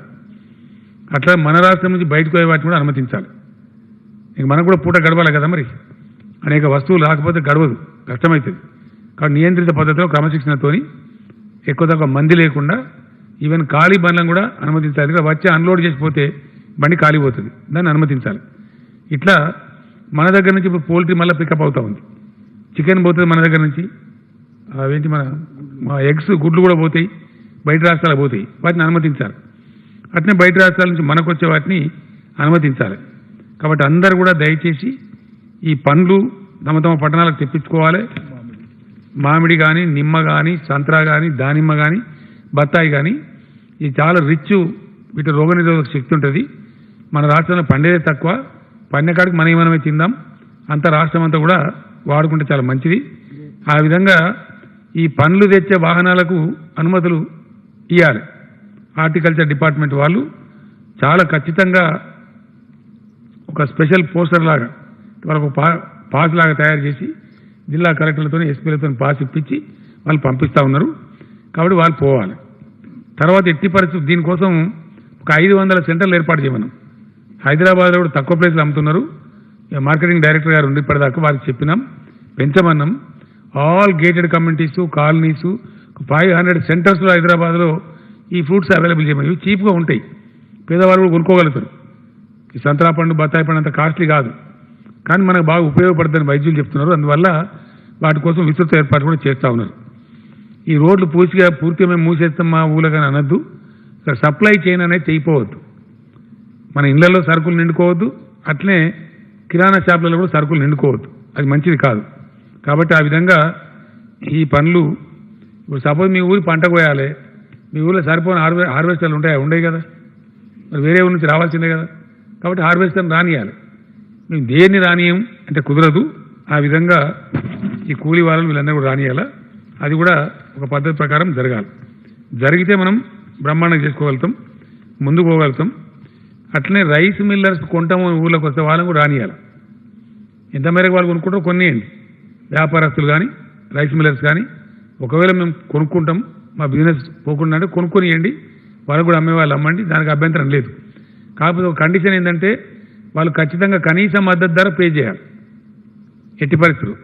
అట్లా మన రాష్ట్రం నుంచి బయటకు పోయే వాటిని కూడా అనుమతించాలి. ఇంక మనకు కూడా పూట గడవాలి కదా, మరి అనేక వస్తువులు రాకపోతే గడవదు, కష్టమవుతుంది. కాబట్టి నియంత్రిత పద్ధతిలో క్రమశిక్షణతో ఎక్కువ తక్కువ మంది లేకుండా ఈవెన్ ఖాళీ బండ్లను కూడా అనుమతించాలి. వచ్చి అన్లోడ్ చేసిపోతే బండి కాలిపోతుంది, దాన్ని అనుమతించాలి. ఇట్లా మన దగ్గర నుంచి ఇప్పుడు పోల్ట్రీ మళ్ళీ పికప్ అవుతూ ఉంది. చికెన్ పోతుంది మన దగ్గర నుంచి, అవేంటి మన ఎగ్స్, గుడ్లు కూడా పోతాయి, బయట రాష్ట్రాలకు పోతాయి, వాటిని అనుమతించాలి. అట్నే బయట రాష్ట్రాల నుంచి మనకు వచ్చే వాటిని అనుమతించాలి. కాబట్టి అందరూ కూడా దయచేసి ఈ పండ్లు తమ తమ పట్టణాలకు తెప్పించుకోవాలి. మామిడి కానీ, నిమ్మ కానీ, సంత్రా కానీ, దానిమ్మ కానీ, బత్తాయి కానీ, ఇది చాలా రిచ్, వీటి రోగనిరోధక శక్తి ఉంటుంది. మన రాష్ట్రంలో పండేదే తక్కువ, పండేకాడికి మనమే తిందాం, అంత రాష్ట్రం అంతా కూడా వాడుకుంటే చాలా మంచిది. ఆ విధంగా ఈ పండ్లు తెచ్చే వాహనాలకు అనుమతులు ఇవ్వాలి. హార్టికల్చర్ డిపార్ట్మెంట్ వాళ్ళు చాలా ఖచ్చితంగా ఒక స్పెషల్ పోస్టర్ లాగా వాళ్ళకు పాస్ లాగా తయారు చేసి జిల్లా కలెక్టర్లతో, ఎస్పీలతో పాస్ ఇప్పించి వాళ్ళు పంపిస్తూ ఉన్నారు. కాబట్టి వాళ్ళు పోవాలి. తర్వాత ఎట్టి పరిస్థితి దీనికోసం ఒక 500 సెంటర్లు ఏర్పాటు చేయమన్నాం. హైదరాబాద్లో కూడా తక్కువ ప్రైస్లు అమ్ముతున్నారు. మార్కెటింగ్ డైరెక్టర్ గారు ఉండి ఇప్పటిదాకా వారికి చెప్పినాం, పెంచమన్నాం. ఆల్ గేటెడ్ కమ్యూనిటీసు, కాలనీసు 500 సెంటర్స్లో హైదరాబాద్లో ఈ ఫ్రూట్స్ అవైలబుల్ చేయమని. ఇవి చీప్గా ఉంటాయి, పేదవాళ్ళు కూడా కొనుక్కోగలుగుతారు. ఈ సంతరా పండు, బత్తాయి పండు అంత కాస్ట్లీ కాదు, కానీ మనకు బాగా ఉపయోగపడుతుందని వైద్యులు చెప్తున్నారు. అందువల్ల వాటి కోసం విస్తృత ఏర్పాటు కూడా చేస్తూ ఉన్నారు. ఈ రోడ్లు పూర్తిగా మేము మూసేస్తాం మా ఊళ్ళో కానీ అనొద్దు. ఇక్కడ సప్లై చైన్ అనేది తెగిపోవద్దు. మన ఇళ్లలో సరుకులు నిండుకోవద్దు, అట్లనే కిరాణా షాపులలో కూడా సరుకులు నిండుకోవద్దు, అది మంచిది కాదు. కాబట్టి ఆ విధంగా ఈ పనులు, ఇప్పుడు సపోజ్ మీ ఊరి పంట కోయాలి, మీ ఊళ్ళో సరిపోయిన హార్వెస్టర్లు ఉంటాయా? ఉండవు కదా, మరి వేరే ఊరి నుంచి రావాల్సిందే కదా. కాబట్టి హార్వెస్టర్ని రానియాలి. మేము దేన్ని రానియం అంటే కుదరదు. ఆ విధంగా ఈ కూలీ వాళ్ళని వీళ్ళందరూ కూడా రానియాలా. అది కూడా ఒక పద్ధతి ప్రకారం జరగాలి. జరిగితే మనం బ్రహ్మాండంగా చేసుకోగలుగుతాం, ముందుకు పోగలుగుతాం. అట్లనే రైస్ మిల్లర్స్ కొంటాము ఊళ్ళోకి వస్తే వాళ్ళని కూడా రానియాలి. ఎంత మేరకు వాళ్ళు కొనుక్కుంటారో కొనియండి. వ్యాపారస్తులు కానీ రైస్ మిల్లర్స్ కానీ ఒకవేళ మేము కొనుక్కుంటాం మా బిజినెస్ పోకుండా అంటే కొనుక్కొనియండి, వాళ్ళకు కూడా అమ్మే వాళ్ళు అమ్మండి, దానికి అభ్యంతరం లేదు. కాకపోతే ఒక కండిషన్ ఏంటంటే వాళ్ళు ఖచ్చితంగా కనీస మద్దతు ధర పే చేయాలి. ఎట్టి పరిస్థితులు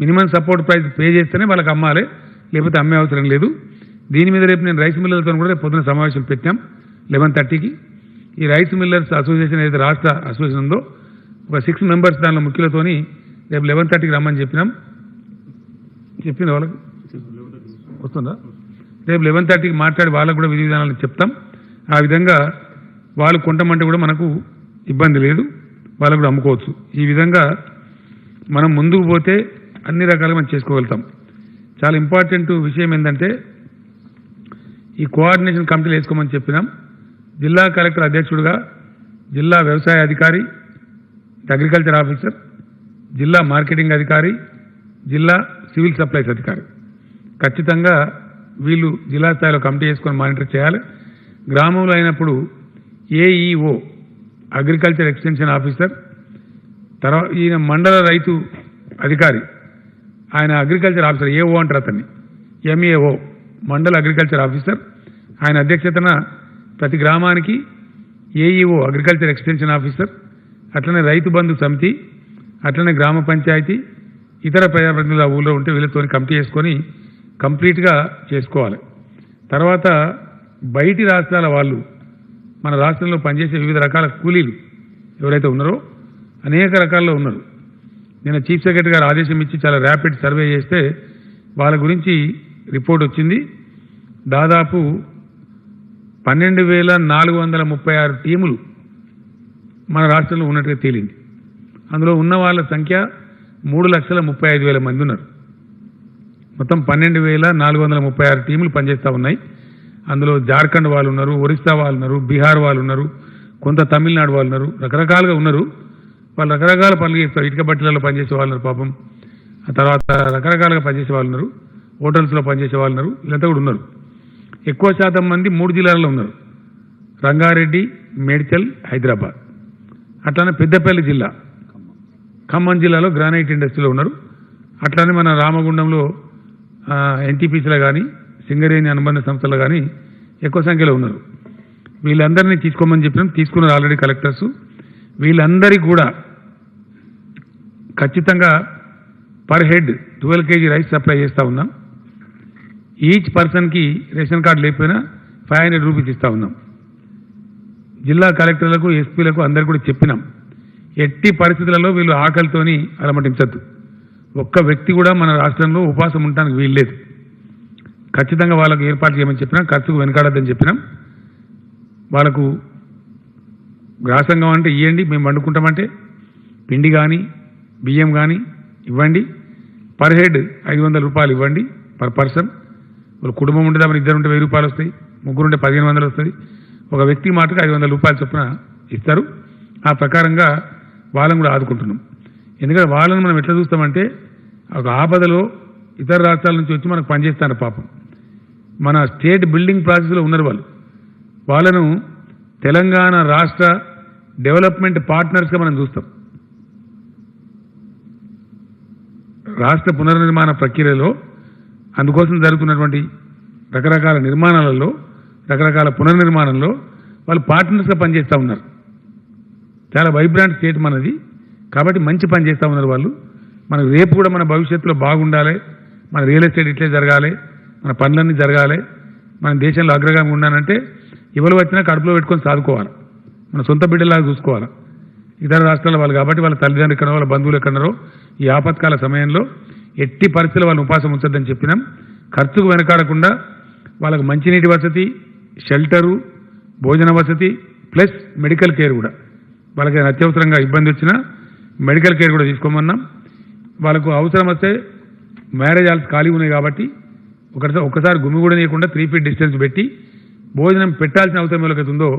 మినిమం సపోర్ట్ ప్రైస్ పే చేస్తేనే వాళ్ళకి అమ్మాలి, లేకపోతే అమ్మే అవసరం లేదు. దీని మీద రేపు నేను రైస్ మిల్లర్లతో కూడా రేపు పొద్దున సమావేశం పెట్టాం 11:30కి. ఈ రైస్ మిల్లర్స్ అసోసియేషన్ ఏదైతే రాష్ట్ర అసోసియేషన్ ఉందో ఒక 6 మెంబర్స్ దానిలో ముఖ్యులతోని రేపు 11:30కి రమ్మని చెప్పినాం. చెప్పింది వాళ్ళకి వస్తుందా? రేపు 11:30కి మాట్లాడి వాళ్ళకు కూడా విధి విధానాలను చెప్తాం. ఆ విధంగా వాళ్ళు కొంటామంటే కూడా మనకు ఇబ్బంది లేదు, వాళ్ళు కూడా అమ్ముకోవచ్చు. ఈ విధంగా మనం ముందుకు పోతే అన్ని రకాలుగా మనం చేసుకోగలుగుతాం. చాలా ఇంపార్టెంట్ విషయం ఏంటంటే ఈ కోఆర్డినేషన్ కమిటీలు వేసుకోమని చెప్పినాం. జిల్లా కలెక్టర్ అధ్యక్షుడిగా జిల్లా వ్యవసాయ అధికారి, అగ్రికల్చర్ ఆఫీసర్, జిల్లా మార్కెటింగ్ అధికారి, జిల్లా సివిల్ సప్లైస్ అధికారి ఖచ్చితంగా వీళ్ళు జిల్లా స్థాయిలో కమిటీ వేసుకొని మానిటర్ చేయాలి. గ్రామంలో అయినప్పుడు ఏఈఓ అగ్రికల్చర్ ఎక్స్టెన్షన్ ఆఫీసర్, తర్వాత ఈయన మండల రైతు అధికారి, ఆయన అగ్రికల్చర్ ఆఫీసర్ ఏఓ అంటారు అతన్ని, ఎంఏఓ మండల అగ్రికల్చర్ ఆఫీసర్, ఆయన అధ్యక్షతన ప్రతి గ్రామానికి ఏఈఓ అగ్రికల్చర్ ఎక్స్టెన్షన్ ఆఫీసర్, అట్లనే రైతు బంధు సమితి, అట్లనే గ్రామ పంచాయతీ, ఇతర ప్రజాప్రతినిధులు ఆ ఊళ్ళో ఉంటే వీళ్ళతో కమిటీ చేసుకొని కంప్లీట్గా చేసుకోవాలి. తర్వాత బయటి రాష్ట్రాల వాళ్ళు మన రాష్ట్రంలో పనిచేసే వివిధ రకాల కూలీలు ఎవరైతే ఉన్నారో అనేక రకాల్లో ఉన్నారు. నేను చీఫ్ సెక్రటరీ గారు ఆదేశం ఇచ్చి చాలా ర్యాపిడ్ సర్వే చేస్తే వాళ్ళ గురించి రిపోర్ట్ వచ్చింది. దాదాపు 12,436 టీములు మన రాష్ట్రంలో ఉన్నట్టుగా తేలింది. అందులో ఉన్న వాళ్ళ సంఖ్య 3,35,000 మంది ఉన్నారు. మొత్తం 12,436 టీములు పనిచేస్తూ ఉన్నాయి. అందులో జార్ఖండ్ వాళ్ళు ఉన్నారు, ఒరిస్సా వాళ్ళు ఉన్నారు, బీహార్ వాళ్ళు ఉన్నారు, కొంత తమిళనాడు వాళ్ళు ఉన్నారు, రకరకాలుగా ఉన్నారు. వాళ్ళు రకరకాల పనులు చేస్తారు. ఇటుక బట్టలలో పనిచేసే వాళ్ళు ఉన్నారు పాపం, ఆ తర్వాత రకరకాలుగా పనిచేసే వాళ్ళు ఉన్నారు, హోటల్స్లో పనిచేసే వాళ్ళు ఉన్నారు, వీళ్ళంతా కూడా ఉన్నారు. ఎక్కువ శాతం మంది 3 జిల్లాల్లో ఉన్నారు, రంగారెడ్డి, మేడ్చల్, హైదరాబాద్. అట్లానే పెద్దపల్లి జిల్లా, ఖమ్మం జిల్లాలో గ్రానైట్ ఇండస్ట్రీలో ఉన్నారు. అట్లానే మన రామగుండంలో ఎన్టీపీసీలో కానీ సింగరేణి అనుబంధ సంస్థలు కానీ ఎక్కువ సంఖ్యలో ఉన్నారు. వీళ్ళందరినీ తీసుకోమని చెప్పినాం, తీసుకున్నారు ఆల్రెడీ కలెక్టర్స్. వీళ్ళందరికీ కూడా ఖచ్చితంగా per head 12 kg rice supply చేస్తూ ఉన్నాం. ఈచ్ పర్సన్కి రేషన్ కార్డు లేకపోయినా 500 రూపీస్ ఇస్తూ ఉన్నాం. జిల్లా కలెక్టర్లకు, ఎస్పీలకు అందరికీ కూడా చెప్పినాం, ఎట్టి పరిస్థితులలో వీళ్ళు ఆకలితోని అలమటించద్దు. ఒక్క వ్యక్తి కూడా మన రాష్ట్రంలో ఉపవాసం ఉండడానికి వీల్లేదు. ఖచ్చితంగా వాళ్ళకు ఏర్పాటు చేయమని చెప్పినాం, ఖర్చుకు వెనకాడద్దని చెప్పినాం. వాళ్ళకు గ్రాసంగం అంటే ఇవ్వండి, మేము వండుకుంటామంటే పిండి కానీ బియ్యం కానీ ఇవ్వండి. పర్ హెడ్ 500 రూపాయలు ఇవ్వండి పర్ పర్సన్. వాళ్ళు కుటుంబం ఉంటే దాని 2 ఉంటే 1000 రూపాయలు వస్తాయి, 3 ఉంటే 1500 వస్తుంది. ఒక వ్యక్తి మాటకు 500 రూపాయలు చొప్పున ఇస్తారు. ఆ ప్రకారంగా వాళ్ళని కూడా ఆదుకుంటున్నాం. ఎందుకంటే వాళ్ళని మనం ఎట్లా చూస్తామంటే ఒక ఆపదలో ఇతర రాష్ట్రాల నుంచి వచ్చి మనకు పనిచేస్తారు పాపం. మన స్టేట్ బిల్డింగ్ ప్రాసెస్లో ఉన్నారు వాళ్ళు. వాళ్ళను తెలంగాణ రాష్ట్ర డెవలప్మెంట్ పార్ట్నర్స్గా మనం చూస్తాం. రాష్ట్ర పునర్నిర్మాణ ప్రక్రియలో అందుకోసం జరుగుతున్నటువంటి రకరకాల నిర్మాణాలలో, రకరకాల పునర్నిర్మాణంలో వాళ్ళు పార్ట్నర్స్గా పనిచేస్తూ ఉన్నారు. చాలా వైబ్రాంట్ స్టేట్ మనది కాబట్టి మంచి పని చేస్తూ ఉన్నారు వాళ్ళు. మనకు రేపు కూడా మన భవిష్యత్తులో బాగుండాలి, మన రియల్ ఎస్టేట్ ఇట్లే జరగాలి, మన పనులన్నీ జరగాలి, మన దేశంలో అగ్రగామి ఉండాలంటే ఎవరు వచ్చినా కడుపులో పెట్టుకొని సాదుకోవాలి, మన సొంత బిడ్డలాగా చూసుకోవాలి. ఇతర రాష్ట్రాల వాళ్ళు కాబట్టి వాళ్ళ తల్లిదండ్రులు ఎక్కడో, వాళ్ళ బంధువులు ఎక్కడో ఈ ఆపత్కాల సమయంలో ఎట్టి పరిస్థితుల్లో వాళ్ళని ఉపాసం ఉంచొద్దని చెప్పినాం. ఖర్చుకు వెనకాడకుండా వాళ్ళకు మంచినీటి వసతి, షెల్టరు, భోజన వసతి ప్లస్ మెడికల్ కేర్ కూడా, వాళ్ళకి అత్యవసరంగా ఇబ్బంది వచ్చినా మెడికల్ కేర్ కూడా తీసుకోమన్నాం. వాళ్ళకు అవసరం వస్తే మ్యారేజ్ హాల్స్ ఖాళీ ఉన్నాయి కాబట్టి ఒక్కసారి గుమ్మి కూడా నీయకుండా 3 feet డిస్టెన్స్ పెట్టి భోజనం పెట్టాల్సిన అవసరం ఎవరికైతే ఉందో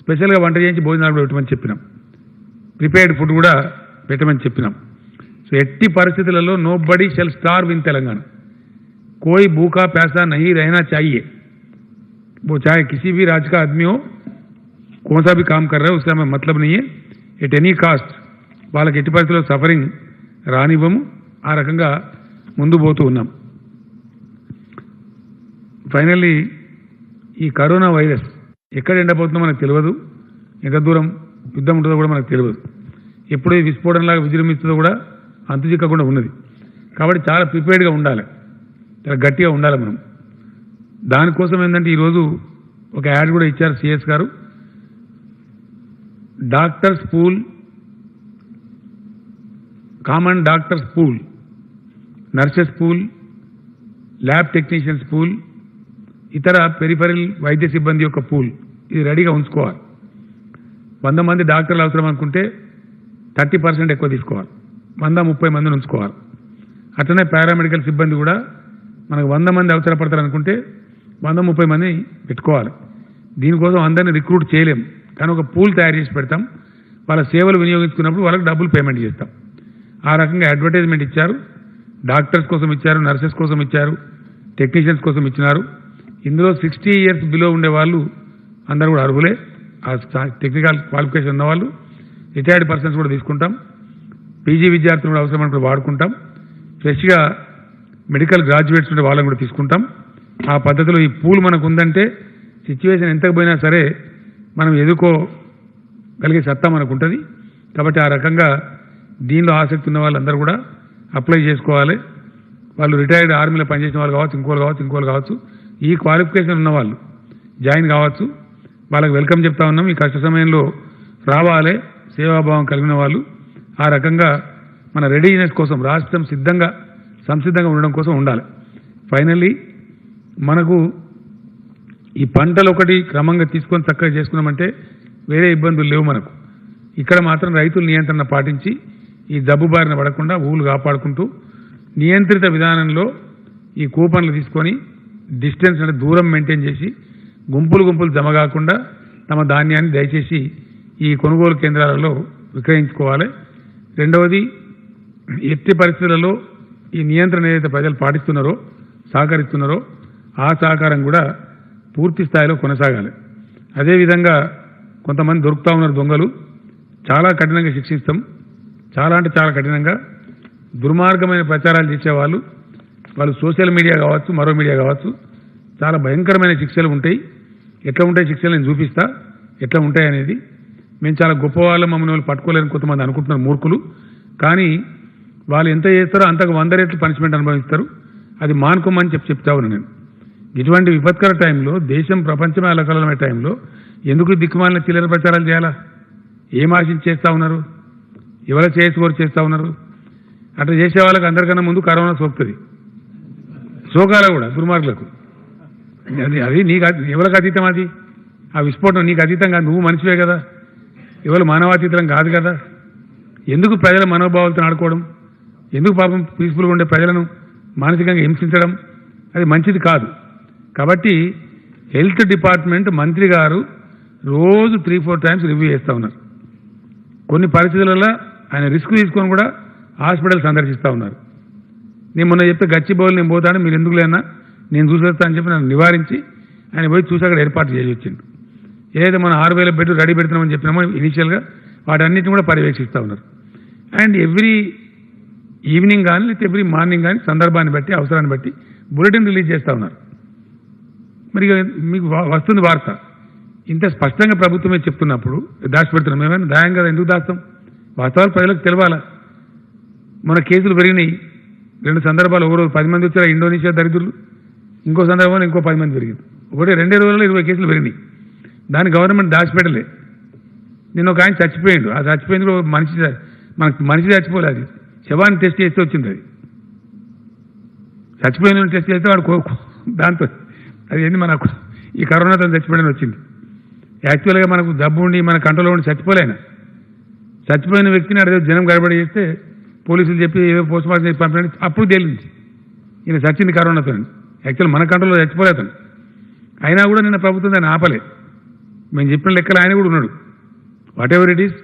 స్పెషల్గా వంట చేయించి భోజనాలు కూడా పెట్టమని చెప్పినాం. ప్రిపేర్డ్ ఫుడ్ కూడా పెట్టమని చెప్పినాం. సో సో ఎట్టి పరిస్థితులలో nobody shall starve in Telangana कोई भूखा प्यासा नहीं रहना चाहिए वो चाहे किसी भी राज्य का आदमी हो कौन सा भी काम कर रहा है उससे हमें मतलब नहीं है एट एनी कास्ट వాళ్ళకి ఎట్టి పరిస్థితుల్లో సఫరింగ్ రానివ్వము ఆ రకంగా ముందు పోతూ ఉన్నాం ఫైనల్లీ ఈ కరోనా వైరస్ ఎక్కడ ఎండపోతుందో మనకు తెలియదు ఎంత దూరం యుద్ధం ఉంటుందో కూడా మనకు తెలియదు ఎప్పుడు విస్ఫోటనలాగా విజృంభిస్తుందో కూడా అంతు చిక్కకుండా ఉన్నది కాబట్టి చాలా ప్రిపేర్డ్గా ఉండాలి చాలా గట్టిగా ఉండాలి మనం దానికోసం ఏంటంటే ఈరోజు ఒక యాడ్ కూడా ఇచ్చారు సిఎస్ గారు doctors pool common doctors pool nurses pool lab technicians pool ఇతర పెరిఫెరల్ వైద్య సిబ్బంది యొక్క పూల్ ఇది రెడీగా ఉంచుకోవాలి 100 మంది డాక్టర్లు అవసరం అనుకుంటే 30% ఎక్కువ తీసుకోవాలి 130 మందిని ఉంచుకోవాలి అట్లనే పారామెడికల్ సిబ్బంది కూడా మనకు 100 మంది అవసరపడతారు అనుకుంటే 130 మంది పెట్టుకోవాలి దీనికోసం అందరినీ రిక్రూట్ చేయలేం కానీ ఒక పూల్ తయారు చేసి పెడతాం వాళ్ళ సేవలు వినియోగించుకున్నప్పుడు వాళ్ళకి డబ్బులు పేమెంట్ చేస్తాం ఆ రకంగా అడ్వర్టైజ్మెంట్ ఇచ్చారు డాక్టర్స్ కోసం ఇచ్చారు నర్సెస్ కోసం ఇచ్చారు టెక్నీషియన్స్ కోసం ఇచ్చినారు ఇందులో 60 ఇయర్స్ బిలో ఉండే వాళ్ళు అందరూ కూడా అర్హులే ఆ టెక్నికల్ క్వాలిఫికేషన్ ఉన్న వాళ్ళు రిటైర్డ్ పర్సన్స్ కూడా తీసుకుంటాం పీజీ విద్యార్థులు కూడా అవసరం అనుకుంటే వాడుకుంటాం ఫ్రెష్గా మెడికల్ గ్రాడ్యుయేట్స్ ఉంటే వాళ్ళని కూడా తీసుకుంటాం ఆ పద్ధతిలో ఈ పూల్ మనకు ఉందంటే సిచ్యువేషన్ ఎంతకు పోయినా సరే మనం ఎదుర్కోగలిగే సత్తా మనకు ఉంటుంది కాబట్టి ఆ రకంగా దీనిలో ఆసక్తి ఉన్న వాళ్ళందరూ కూడా అప్లై చేసుకోవాలి వాళ్ళు రిటైర్డ్ ఆర్మీలో పనిచేసిన వాళ్ళు కావచ్చు ఇంకోళ్ళు కావచ్చు ఈ క్వాలిఫికేషన్ ఉన్న వాళ్ళు జాయిన్ కావచ్చు వాళ్ళకి వెల్కమ్ చెప్తా ఉన్నాం ఈ కష్ట సమయంలో రావాలి సేవాభావం కలిగిన వాళ్ళు ఆ రకంగా మన రెడీనెస్ కోసం రాష్ట్రం సంసిద్ధంగా ఉండడం కోసం ఉండాలి ఫైనల్లీ మనకు ఈ పంటలు ఒకటి క్రమంగా తీసుకొని చక్కగా చేసుకున్నామంటే వేరే ఇబ్బందులు లేవు మనకు ఇక్కడ మాత్రం రైతులు నియంత్రణ పాటించి ఈ జబ్బు బారిన పడకుండా ఊళ్ళు కాపాడుకుంటూ నియంత్రిత విధానంలో ఈ కూపన్లు తీసుకొని డిస్టెన్స్ అంటే దూరం మెయింటైన్ చేసి గుంపులు జమ కాకుండా తమ ధాన్యాన్ని దయచేసి ఈ కొనుగోలు కేంద్రాలలో విక్రయించుకోవాలి రెండవది ఎట్టి పరిస్థితులలో ఈ నియంత్రణ ఏదైతే ప్రజలు పాటిస్తున్నారో సహకరిస్తున్నారో ఆ సహకారం కూడా పూర్తి స్థాయిలో కొనసాగాలి అదేవిధంగా కొంతమంది దొరుకుతూ ఉన్నారు దొంగలు చాలా కఠినంగా శిక్షిస్తాం చాలా అంటే చాలా కఠినంగా దుర్మార్గమైన ప్రచారాలు చేసేవాళ్ళు వాళ్ళు సోషల్ మీడియా కావచ్చు మరో మీడియా కావచ్చు చాలా భయంకరమైన శిక్షలు ఉంటాయి ఎట్లా ఉంటాయి శిక్షలు నేను చూపిస్తా ఎట్లా ఉంటాయి అనేది మేము చాలా గొప్పవాళ్ళం మమ్మల్ని వాళ్ళు పట్టుకోలేని కొంతమంది అనుకుంటున్నారు మూర్ఖులు కానీ వాళ్ళు ఎంత చేస్తారో అంతకు 100 రెట్లు పనిష్మెంట్ అనుభవిస్తారు అది మానుకోమని చెప్తా ఉన్నాను నేను ఇటువంటి విపత్కర టైంలో దేశం ప్రపంచమే అలకలమైన టైంలో ఎందుకు దిక్కుమాలిన చిల్లర ప్రచారాలు చేయాలా ఏం ఆశించి చేస్తూ ఉన్నారు ఎవరు చేసుకోరు చేస్తూ ఉన్నారు అట్లా చేసే వాళ్ళకి అందరికన్నా ముందు కరోనా సోకుతుంది సోకాల కూడా దుర్మార్గులకు అది నీకు ఎవరికి అతీతం అది ఆ విస్ఫోటనం నీకు అతీతం కాదు నువ్వు మనిషివే కదా ఎవరు మానవాతీతం కాదు కదా ఎందుకు ప్రజల మనోభావాలతో ఆడుకోవడం ఎందుకు పాపం పీస్ఫుల్గా ఉండే ప్రజలను మానసికంగా హింసించడం అది మంచిది కాదు కాబట్టి హెల్త్ డిపార్ట్మెంట్ మంత్రి గారు రోజు 3-4 టైమ్స్ రివ్యూ చేస్తూ ఉన్నారు కొన్ని పరిస్థితులలో ఆయన రిస్క్ తీసుకొని కూడా హాస్పిటల్ సందర్శిస్తూ ఉన్నారు నేను మొన్న చెప్తే గచ్చిబౌలి నేను పోతాను మీరు ఎందుకు లేనా నేను చూసేస్తా అని చెప్పి నన్ను నివారించి ఆయన పోయి చూసి అక్కడ ఏర్పాటు చేసి వచ్చిండు ఏదైతే మనం 6,000 బెడ్లు రెడీ పెడుతున్నామని చెప్పినామో ఇనిషియల్గా వాటన్నిటిని కూడా పర్యవేక్షిస్తూ ఉన్నారు అండ్ ఎవ్రీ ఈవినింగ్ కానీ లేకపోతే ఎవ్రీ మార్నింగ్ కానీ సందర్భాన్ని బట్టి అవసరాన్ని బట్టి బులెటిన్ రిలీజ్ చేస్తూ ఉన్నారు మరి మీకు వస్తుంది వార్త ఇంత స్పష్టంగా ప్రభుత్వమే చెప్తున్నప్పుడు దాచిపెడుతున్నాం మేమైనా దాయం కదా ఎందుకు దాస్తాం వాస్తవాలు ప్రజలకు తెలవాలా మన కేసులు పెరిగినాయి 2 సందర్భాలు ఒకరోజు 10 మంది వచ్చారు ఇండోనేషియా దరిద్రులు ఇంకో సందర్భంలో ఇంకో 10 మంది పెరిగింది ఒకటి 2 రోజుల్లో 20 కేసులు పెరిగినాయి దాన్ని గవర్నమెంట్ దాచిపెట్టలే నిన్న ఒక ఆయన చచ్చిపోయిండు ఆ చచ్చిపోయింది మనకు మనిషి చచ్చిపోలే అది శవాన్ని టెస్ట్ చేస్తే వచ్చింది అది చచ్చిపోయిన టెస్ట్ చేస్తే వాడు దాంతో అది ఏంది మనకు ఈ కరోనాతో చచ్చిపోయిన వచ్చింది యాక్చువల్గా మనకు జబ్బు ఉండి మన కంట్రోల్లో ఉండి చచ్చిపోలేనా చచ్చిపోయిన వ్యక్తిని అడిగే జనం గడబడి చేస్తే పోలీసులు చెప్పి ఏదో పోస్ట్ మార్టం చేసి పంపిణీ అప్పుడు తేలింది ఈయన చచ్చింది కరోనాతో యాక్చువల్ మన కంట్రోల్లో చచ్చిపోలేతాను అయినా కూడా నిన్న ప్రభుత్వం దాన్ని ఆపలే మేము చెప్పిన లెక్కలు ఆయన కూడా ఉన్నాడు వాట్ ఎవర్ ఇట్ ఈస్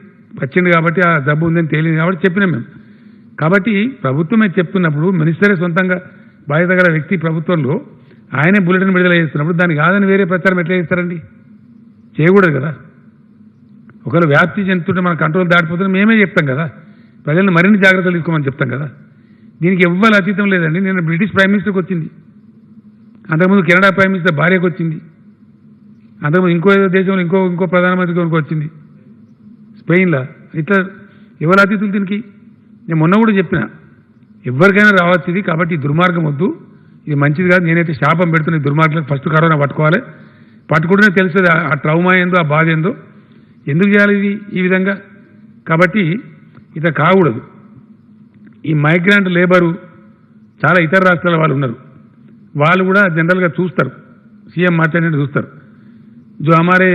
వచ్చింది కాబట్టి ఆ జబ్బు ఉందని తేలింది కాబట్టి చెప్పినాం మేము కాబట్టి ప్రభుత్వమే చెప్తున్నప్పుడు మినిస్టరే సొంతంగా బాధ్యత గల వ్యక్తి ప్రభుత్వంలో ఆయనే బులెటిన్ విడుదల చేస్తున్నప్పుడు దానికి కాదని వేరే ప్రచారం ఎట్లా చేస్తారండి? చేయకూడదు కదా. ఒకవేళ వ్యాప్తి చెందుతుంటే మన కంట్రోల్ దాటిపోతుంటే మేమే చెప్తాం కదా, ప్రజలను మరిన్ని జాగ్రత్తలు తీసుకోమని చెప్తాం కదా. దీనికి ఎవ్వరు అతీతం లేదండి. నేను బ్రిటిష్ ప్రైమ్ మినిస్టర్కి వచ్చింది, అంతకుముందు కెనడా ప్రైమ్ మినిస్టర్ భార్యకు వచ్చింది, అంతకుముందు ఇంకో దేశంలో ఇంకో ప్రధానమంత్రికి వచ్చింది, స్పెయిన్లో. ఇట్లా ఎవరు అతిథులు దీనికి? నేను మొన్న కూడా చెప్పిన, ఎవరికైనా రావచ్చు ఇది. కాబట్టి ఈ దుర్మార్గం వద్దు, ఇది మంచిది కాదు. నేనైతే శాపం పెడుతున్న ఈ దుర్మార్గులకు ఫస్ట్ కరోనా పట్టుకోవాలి. పట్టుకుంటేనే తెలుస్తుంది ఆ ట్రౌమా ఏందో, ఆ బాధ ఏందో. ఎందుకు చేయాలి ఇది ఈ విధంగా? కాబట్టి ఇట్లా కాకూడదు. ఈ మైగ్రెంట్ లేబరు చాలా ఇతర రాష్ట్రాల వాళ్ళు ఉన్నారు, వాళ్ళు కూడా జనరల్గా చూస్తారు, సీఎం మాట్లాడినట్టు చూస్తారు. जो हमारे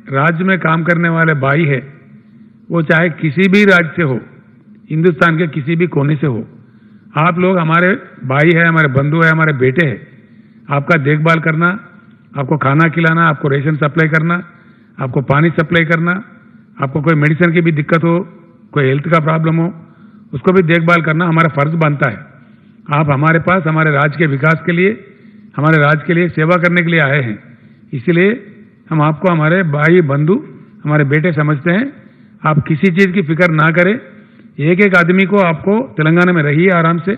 राज्य में काम करने वाले भाई है वो चाहे किसी भी राज्य से हो, हिंदुस्तान के किसी भी कोने से हो, आप लोग हमारे भाई है, हमारे बंधु है, हमारे बेटे हैं. आपका देखभाल करना, आपको खाना खिलाना, आपको रेशन सप्लाई करना, आपको पानी सप्लाई करना, आपको कोई मेडिसिन की भी दिक्कत हो, कोई हेल्थ का प्रॉब्लम हो, उसको भी देखभाल करना हमारा फर्ज बनता है. आप हमारे पास हमारे राज्य के विकास के लिए, हमारे राज्य के लिए सेवा करने के लिए आए हैं. इसलिए हम आपको हमारे भाई बंधु, हमारे बेटे समझते हैं. आप किसी चीज़ की फिक्र ना करें. एक एक आदमी को आपको तेलंगाना में रहिए आराम से.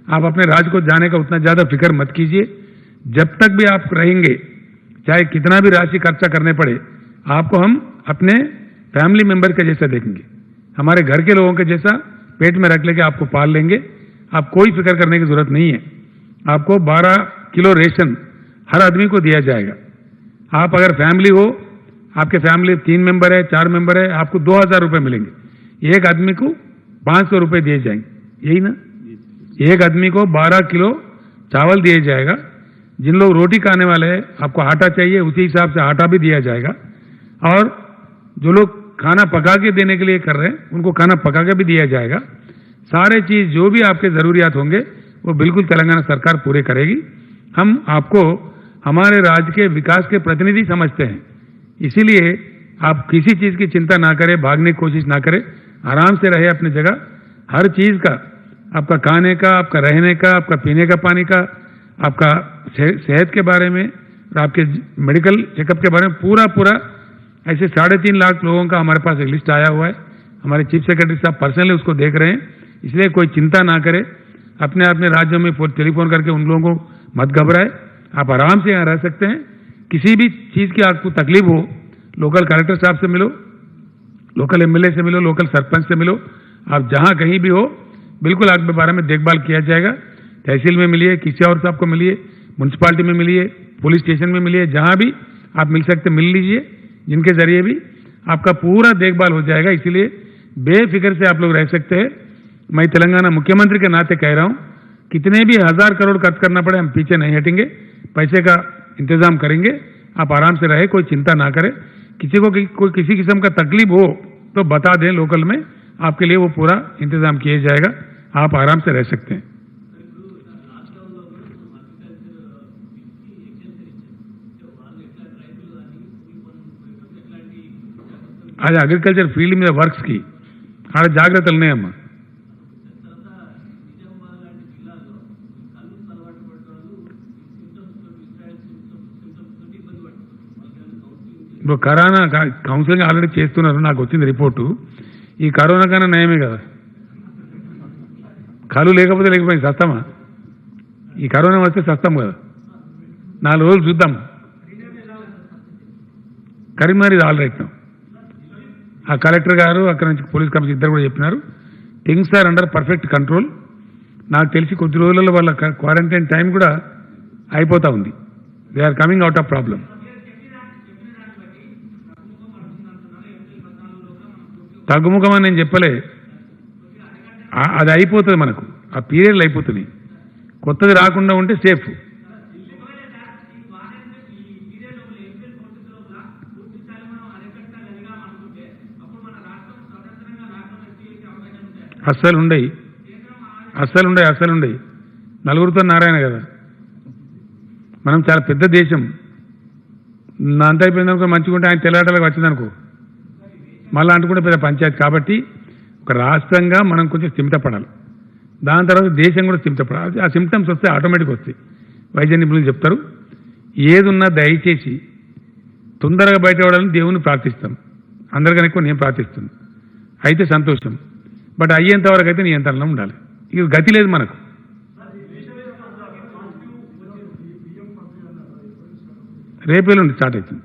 आप अपने राज्य को जाने का उतना ज़्यादा फिक्र मत कीजिए. जब तक भी आप रहेंगे, चाहे कितना भी राशि खर्चा करने पड़े, आपको हम अपने फैमिली मेंबर के जैसा देखेंगे, हमारे घर के लोगों के जैसा पेट में रख लेके आपको पाल लेंगे. आप कोई फिक्र करने की जरूरत नहीं है. आपको 12 किलो रेशन हर आदमी को दिया जाएगा. आप अगर फैमिली हो, आपके फैमिली 3 मेंबर है, 4 मेंबर है, आपको 2000 रुपये मिलेंगे. एक आदमी को 500 रुपये दिए जाएंगे, यही ना? एक आदमी को 12 किलो चावल दिया जाएगा. जिन लोग रोटी खाने वाले हैं, आपको आटा चाहिए, उसी हिसाब से आटा भी दिया जाएगा. और जो लोग खाना पका के देने के लिए कर रहे हैं, उनको खाना पका के भी दिया जाएगा. सारे चीज़ जो भी आपके ज़रूरियात होंगे वो बिल्कुल तेलंगाना सरकार पूरे करेगी. हम आपको हमारे राज्य के विकास के प्रतिनिधि समझते हैं. इसीलिए आप किसी चीज़ की चिंता ना करें, भागने की कोशिश ना करें, आराम से रहे अपनी जगह. हर चीज़ का, आपका खाने का, आपका रहने का, आपका पीने का पानी का, आपका सेहत के बारे में और आपके मेडिकल चेकअप के बारे में पूरा ऐसे 3.5 लाख लोगों का हमारे पास एक लिस्ट आया हुआ है. हमारे चीफ सेक्रेटरी साहब पर्सनली उसको देख रहे हैं. इसलिए कोई चिंता ना करे. अपने अपने राज्यों में टेलीफोन करके उन लोगों को मत घबराए. आप आराम से यहाँ रह सकते हैं. किसी भी चीज़ की आपको तकलीफ हो, लोकल कलेक्टर साहब से मिलो, लोकल एमएलए से मिलो, लोकल सरपंच से मिलो. आप जहाँ कहीं भी हो, बिल्कुल आपके बारे में देखभाल किया जाएगा. तहसील में मिलिए, किसी और साहब को मिलिए, म्यूनसिपालिटी में मिलिए, पुलिस स्टेशन में मिलिए, जहाँ भी आप मिल सकते मिल लीजिए, जिनके जरिए भी आपका पूरा देखभाल हो जाएगा. इसलिए बेफिक्र से आप लोग रह सकते हैं. मैं तेलंगाना मुख्यमंत्री के नाते कह रहा हूँ, कितने भी 1000 करोड़ खर्च करना पड़े, हम पीछे नहीं हटेंगे. पैसे का इंतजाम करेंगे. आप आराम से रहे, कोई चिंता ना करें. किसी को कोई किसी किस्म का तकलीफ हो तो बता दें, लोकल में आपके लिए वो पूरा इंतजाम किया जाएगा. आप आराम से रह सकते हैं. आज అగ్రికల్చర్ ఫీల్డ్ మీద వర్క్స్ కి ఆడ జాగ్రత్తలు ఉన్నాయమ్మా. ఇప్పుడు కరోనా కౌన్సిలింగ్ ఆల్రెడీ చేస్తున్నారు, నాకు వచ్చింది రిపోర్టు. ఈ కరోనా కన్నా నయమే కదా, కళ్ళు లేకపోతే సస్తామా? ఈ కరోనా వస్తే సస్తాం కదా, 4 రోజులు చూద్దాం. కరీంనగర్ ఇది ఆల్ రైట్ నౌ. ఆ కలెక్టర్ గారు అక్కడ నుంచి పోలీస్ కమిషనర్ ఇద్దరు కూడా చెప్పినారు, things are under perfect control. నాకు తెలిసి కొద్ది రోజులలో వాళ్ళ క్వారంటైన్ టైం కూడా అయిపోతూ ఉంది. They are coming out of problem. తగ్గుముఖం అని నేను చెప్పలే, అది అయిపోతుంది మనకు, ఆ పీరియడ్లు అయిపోతున్నాయి. కొత్తది రాకుండా ఉంటే సేఫ్. అస్సలు ఉండయి. నలుగురితో నారాయణ కదా, మనం చాలా పెద్ద దేశం. నా అంత అయిపోయిందనుకో, మంచిగా ఉంటే ఆయన తెల్లాటలకు వచ్చిందనుకో మళ్ళీ అంటుకుంటే పెద్ద పంచాయతీ. కాబట్టి ఒక రాష్ట్రంగా మనం కొంచెం స్థిమితపడాలి. దాని తర్వాత దేశం కూడా సిమ్టమ్స్, ఆ సిమ్టమ్స్ వస్తే ఆటోమేటిక్ వస్తాయి. వైద్య నిపుణులు చెప్తారు. ఏదున్నా దయచేసి తొందరగా బయటపడాలని దేవుని ప్రార్థిస్తాం. అందరికన్నా ఎక్కువ నేను ప్రార్థిస్తున్నాను. అయితే సంతోషం. బట్ అయ్యేంత వరకు అయితే నియంత్రణలో ఉండాలి. ఇక గతి లేదు మనకు. రేపేళ్ళు నుండి స్టార్ట్ అవుతుంది.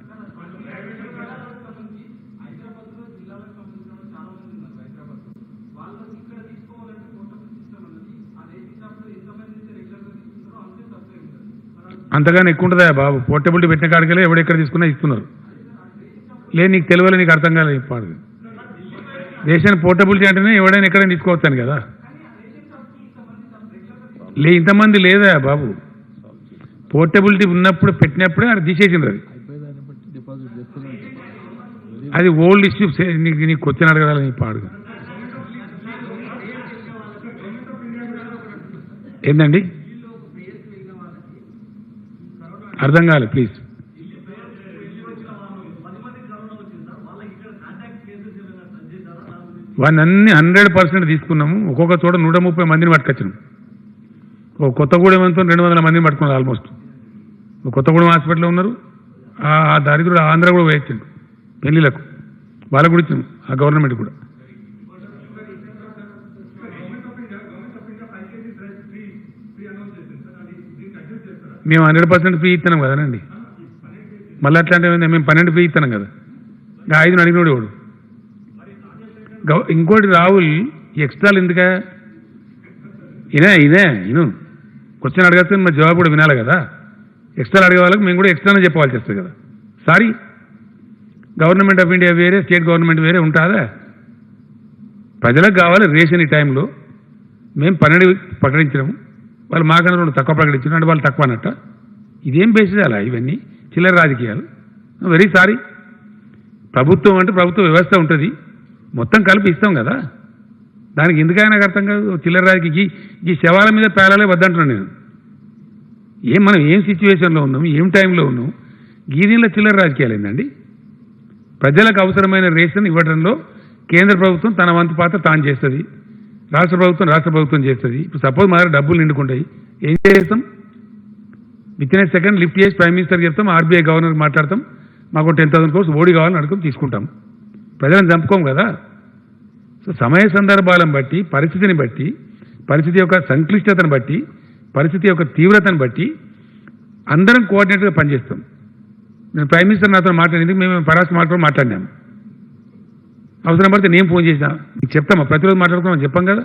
అంతగానే ఎక్కువ ఉంటుందా బాబు? పోర్టబిలిటీ పెట్టిన కాడికెళ్ళి ఎవడెక్కడ తీసుకున్నా ఇస్తున్నారు. లేదు నీకు తెలియలే, నీకు అర్థం కాలేదు. చెప్పాడు దేశాన్ని పోర్టబిలిటీ అంటేనే ఎవడైనా ఎక్కడైనా తీసుకోవచ్చాను కదా. ఇంతమంది లేదా బాబు? పోర్టబిలిటీ ఉన్నప్పుడు పెట్టినప్పుడే అది తీసేసింది. అది ఓల్డ్ ఇష్యూ. నీకు క్వశ్చన్ అడగడాలి నీ పాడు. ఏందండి అర్థం కాలే ప్లీజ్. వాడిని అన్ని 100% తీసుకున్నాము. ఒక్కొక్క చోట 130 మందిని పట్టుకొచ్చినాం. ఓ కొత్తగూడెం అంతా 200 మందిని పట్టుకున్నారు. ఆల్మోస్ట్ కొత్తగూడెం హాస్పిటల్లో ఉన్నారు. ఆ దరిద్రుడు ఆంధ్ర కూడా వేయించండు పెళ్లిలకు. వాళ్ళకు కూడా ఇచ్చాం, ఆ గవర్నమెంట్ కూడా. మేము 100% ఫ్రీ ఇస్తున్నాం కదానండి. మళ్ళీ అట్లా అంటే మేము 12 ఫ్రీ ఇస్తున్నాం కదా. 5 అడిగినోడు ఎవడు? ఇంకోటి రాహుల్, ఎక్స్ట్రాలు ఎందుక? ఇను క్వశ్చన్ అడగస్తే మా జవాబు కూడా వినాలి కదా. ఎక్స్ట్రాలు అడిగే వాళ్ళకి మేము కూడా ఎక్స్ట్రానే చెప్పాల్సి వస్తుంది కదా. సారీ, గవర్నమెంట్ ఆఫ్ ఇండియా వేరే, స్టేట్ గవర్నమెంట్ వేరే ఉంటుందా? ప్రజలకు కావాలి రేషన్. ఈ టైంలో మేము 12 ప్రకటించినాము, వాళ్ళు మాకన్నా 2 తక్కువ ప్రకటించారు అంటే వాళ్ళు తక్కువ అన్నట్ట. ఇదేం బేసిస్ అలా? ఇవన్నీ చిల్లర రాజకీయాలు. Very sorry. ప్రభుత్వం అంటే ప్రభుత్వ వ్యవస్థ ఉంటుంది, మొత్తం కలిపి ఇస్తాం కదా. దానికి ఎందుకైనా నాకు అర్థం కాదు. చిల్లర రాజకీయ ఈ శవాల మీద పేలాలే వద్దంటున్నాను నేను. మనం ఏం సిచ్యువేషన్లో ఉన్నాం, ఏం టైంలో ఉన్నాం, గీదీలో చిల్లర రాజకీయాలు ఏందండి? ప్రజలకు అవసరమైన రేషన్ ఇవ్వడంలో కేంద్ర ప్రభుత్వం తన వంతు పాత్ర తాను చేస్తుంది, రాష్ట్ర ప్రభుత్వం చేస్తుంది. ఇప్పుడు సపోజ్ మా దగ్గర డబ్బులు నిండుకుంటాయి, ఏం చేస్తాం? With in a second lift చేసి ప్రైమ్ మినిస్టర్కి చెప్తాం, ఆర్బీఐ గవర్నర్కి మాట్లాడతాం, మాకు 10,000 crores ఓడి కావాలని అడుగుతాం, తీసుకుంటాం. ప్రజలను చంపుకోం కదా. సో సమయ సందర్భాలను బట్టి, పరిస్థితిని బట్టి, పరిస్థితి యొక్క సంక్లిష్టతను బట్టి, పరిస్థితి యొక్క తీవ్రతను బట్టి అందరం కోఆర్డినేట్గా పనిచేస్తాం. నేను ప్రైమ్ మినిస్టర్ నాతో మాట్లాడేందుకు మేము పరాస్ మాట్లాడినాము. అవసరం పడితే నేను ఫోన్ చేసినా నీకు చెప్తామా, ప్రతిరోజు మాట్లాడుకున్నాం చెప్పాం కదా.